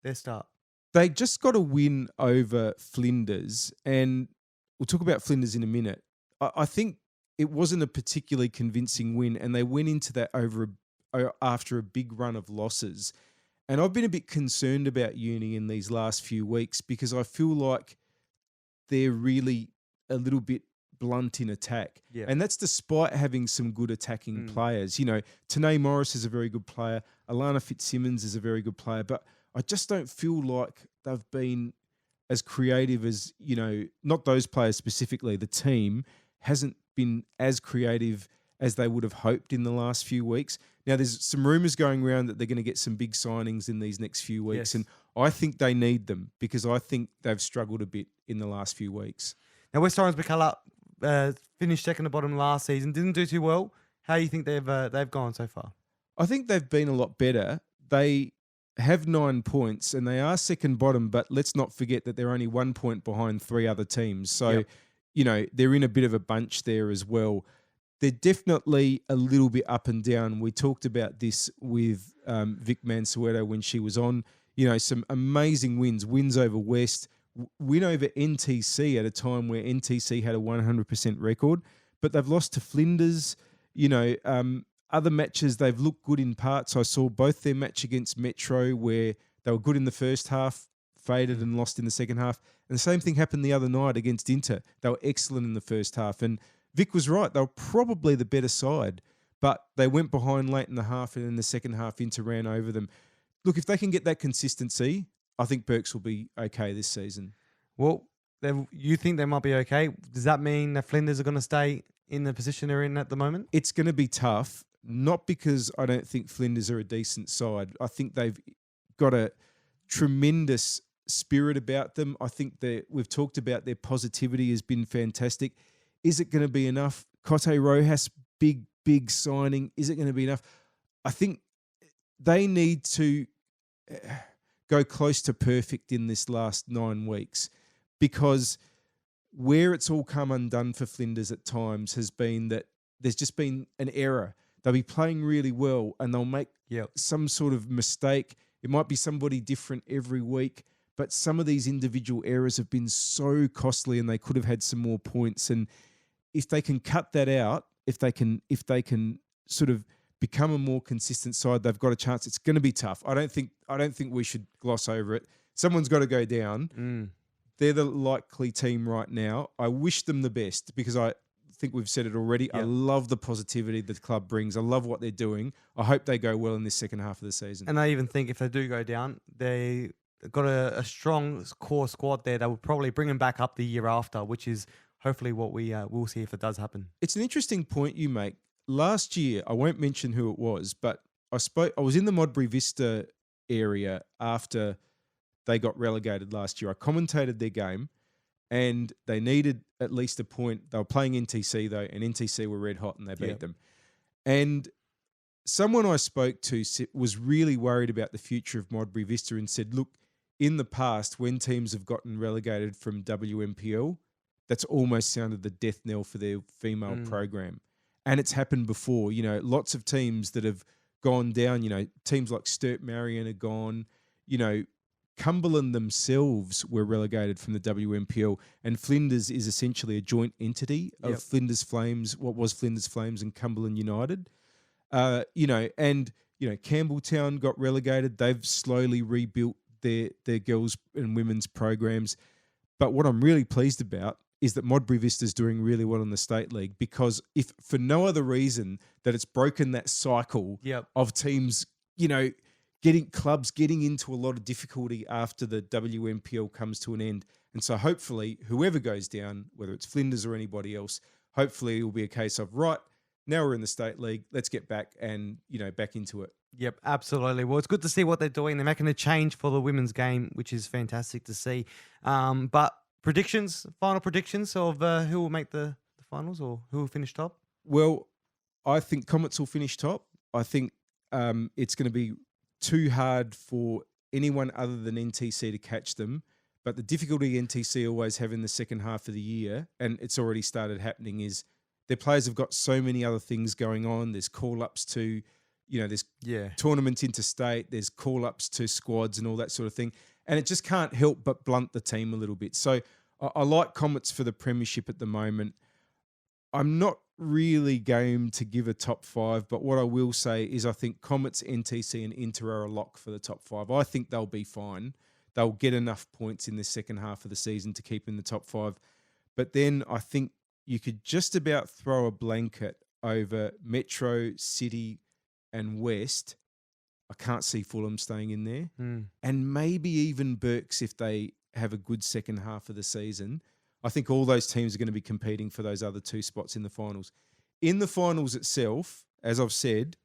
Their start. They just got a win over Flinders, and we'll talk about Flinders in a minute. I think it wasn't a particularly convincing win, and they went into that after a big run of losses. And I've been a bit concerned about Uni in these last few weeks because I feel like they're really a little bit blunt in attack. Yeah. And that's despite having some good attacking players. Tanae Morris is a very good player. Alana Fitzsimmons is a very good player. But I just don't feel like they've been as creative as, not those players specifically. The team hasn't been as creative as they would have hoped in the last few weeks. Now, there's some rumours going around that they're going to get some big signings in these next few weeks. Yes. And I think they need them because I think they've struggled a bit in the last few weeks. Now, West Torrens Birkalla finished second to bottom last season. Didn't do too well. How do you think they've gone so far? I think they've been a lot better. They have 9 points and they are second bottom, but let's not forget that they're only 1 point behind 3 other teams. So, they're in a bit of a bunch there as well. they're definitely a little bit up and down. We talked about this with Vic Mansueto when she was on. Some amazing wins over West, win over NTC at a time where NTC had a 100% record, but they've lost to Flinders. Other matches, they've looked good in parts. I saw both their match against Metro where they were good in the first half, faded and lost in the second half. And the same thing happened the other night against Inter. They were excellent in the first half. And Vic was right. They were probably the better side, but they went behind late in the half, and in the second half, Inter ran over them. Look, if they can get that consistency, I think Berks will be okay this season. Well, you think they might be okay? Does that mean that Flinders are going to stay in the position they're in at the moment? It's going to be tough, not because I don't think Flinders are a decent side. I think they've got a tremendous spirit about them. I think that we've talked about their positivity has been fantastic. Is it going to be enough? Cote Rojas, big signing. Is it going to be enough? I think they need to go close to perfect in this last 9 weeks, because where it's all come undone for Flinders at times has been that there's just been an error. They'll be playing really well and they'll make some sort of mistake. It might be somebody different every week, but some of these individual errors have been so costly and they could have had some more points. And if they can cut that out, if they can sort of become a more consistent side, they've got a chance. It's going to be tough. I don't think we should gloss over it. Someone's got to go down. They're the likely team right now. I wish them the best because I think we've said it already. Yep. I love the positivity the club brings. I love what they're doing. I hope they go well in this second half of the season. And I even think if they do go down, they got a strong core squad there that will probably bring them back up the year after, which is hopefully what we will see if it does happen. It's an interesting point you make. Last year, I won't mention who it was, but I was in the Modbury Vista area after they got relegated last year. I commentated their game and they needed at least a point. They were playing NTC though, and NTC were red hot and they beat them. And someone I spoke to was really worried about the future of Modbury Vista and said, look, in the past, when teams have gotten relegated from WNPL, that's almost sounded the death knell for their female program. And it's happened before, lots of teams that have gone down, teams like Sturt Marion are gone, Cumberland themselves were relegated from the WNPL, and Flinders is essentially a joint entity of Flinders Flames, what was Flinders Flames and Cumberland United. Campbelltown got relegated. They've slowly rebuilt their girls and women's programs. But what I'm really pleased about is that Modbury Vista is doing really well in the State League, because if for no other reason that it's broken that cycle of teams, getting into a lot of difficulty after the WNPL comes to an end. And so hopefully whoever goes down, whether it's Flinders or anybody else, hopefully it will be a case of, right, now we're in the State League, let's get back and, back into it. Yep, absolutely. Well, it's good to see what they're doing. They're making a change for the women's game, which is fantastic to see. But final predictions of who will make the finals or who will finish top? Well, I think Comets will finish top. I think it's going to be too hard for anyone other than NTC to catch them. But the difficulty NTC always have in the second half of the year, and it's already started happening, is their players have got so many other things going on. There's call-ups to, there's tournaments interstate, there's call-ups to squads and all that sort of thing. And it just can't help but blunt the team a little bit. So I like Comets for the premiership at the moment. I'm not really game to give a top 5, but what I will say is I think Comets, NTC and Inter are a lock for the top 5. I think they'll be fine. They'll get enough points in the second half of the season to keep in the top 5. But then I think you could just about throw a blanket over Metro, City and West. I can't see Fulham staying in there. And maybe even Berks if they have a good second half of the season. I think all those teams are going to be competing for those other 2 spots in the finals. In the finals itself, as I've said,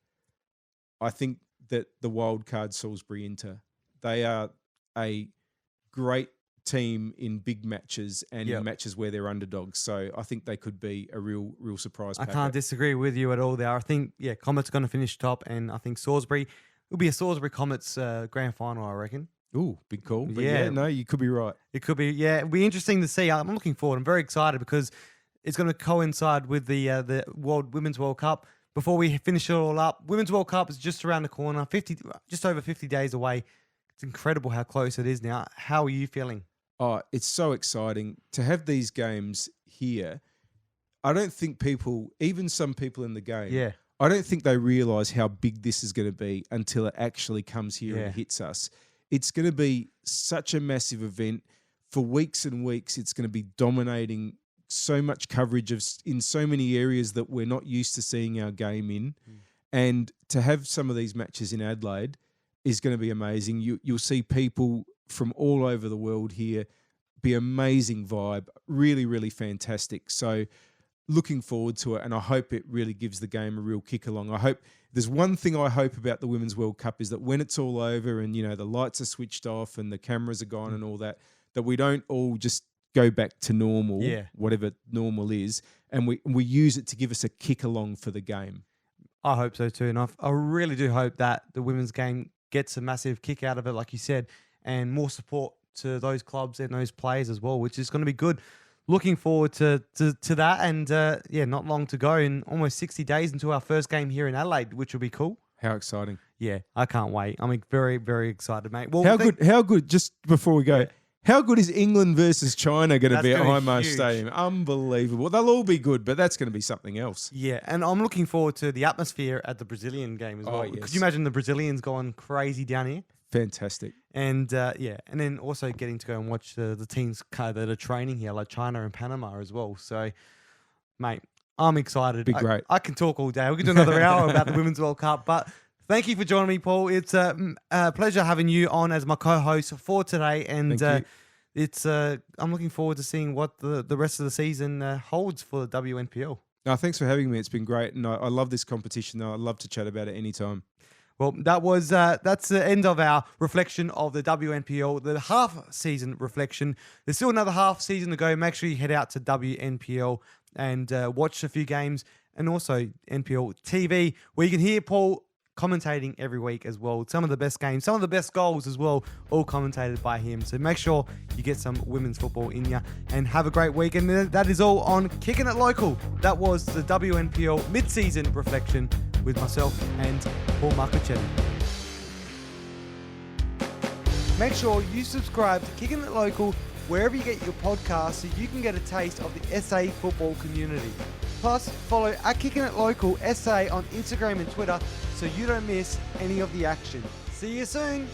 I think that the wild card Salisbury Inter, they are a great team in big matches and in matches where they're underdogs. So I think they could be a real surprise packet. I can't disagree with you at all there. I think, Comets are going to finish top, and I think Salisbury, it'll be a Salisbury Comets grand final, I reckon. Ooh, big call. But no, you could be right. It could be, it'll be interesting to see. I'm looking forward. I'm very excited because it's going to coincide with the Women's World Cup. Before we finish it all up, Women's World Cup is just around the corner, just over 50 days away. It's incredible how close it is now. How are you feeling? Oh, it's so exciting to have these games here. I don't think people, even some people in the game, I don't think they realise how big this is going to be until it actually comes here and hits us. It's going to be such a massive event. For weeks and weeks, it's going to be dominating so much coverage in so many areas that we're not used to seeing our game in. And to have some of these matches in Adelaide is going to be amazing. You'll see people from all over the world here. Be amazing vibe. Really, really fantastic. So looking forward to it, and I hope it really gives the game a real kick along. I hope there's one thing I hope about the Women's World Cup is that when it's all over and, the lights are switched off and the cameras are gone and all that we don't all just go back to normal, whatever normal is, and we use it to give us a kick along for the game. I hope so too, and I really do hope that the women's game gets a massive kick out of it, like you said, and more support to those clubs and those players as well, which is going to be good. Looking forward to that, and not long to go, in almost 60 days into our first game here in Adelaide, which will be cool. How exciting! Yeah, I can't wait. I'm very, very excited, mate. Well, how good? Just before we go, how good is England versus China going to be at Highmarsh huge. Stadium? Unbelievable. They'll all be good, but that's going to be something else. Yeah, and I'm looking forward to the atmosphere at the Brazilian game as well. Yes. Could you imagine the Brazilians going crazy down here? Fantastic. And and then also getting to go and watch the teams that are training here, like China and Panama as well. So, mate, I'm excited. Be great. I can talk all day. We could do another hour about the Women's World Cup, but thank you for joining me, Paul. It's a pleasure having you on as my co-host for today, and it's I'm looking forward to seeing what the rest of the season holds for the WNPL. No, thanks for having me. It's been great, and I love this competition. I'd love to chat about it anytime. Well, that's the end of our reflection of the WNPL, the half-season reflection. There's still another half-season to go. Make sure you head out to WNPL and watch a few games, and also NPL TV, where you can hear Paul commentating every week as well. Some of the best games, some of the best goals as well, all commentated by him. So make sure you get some women's football in you, and have a great week. And that is all on Kicking It Local. That was the WNPL mid-season reflection with myself and Paul Marcuccitti. Make sure you subscribe to Kicking It Local wherever you get your podcasts, so you can get a taste of the SA football community. Plus, follow Kicking It Local SA on Instagram and Twitter so you don't miss any of the action. See you soon.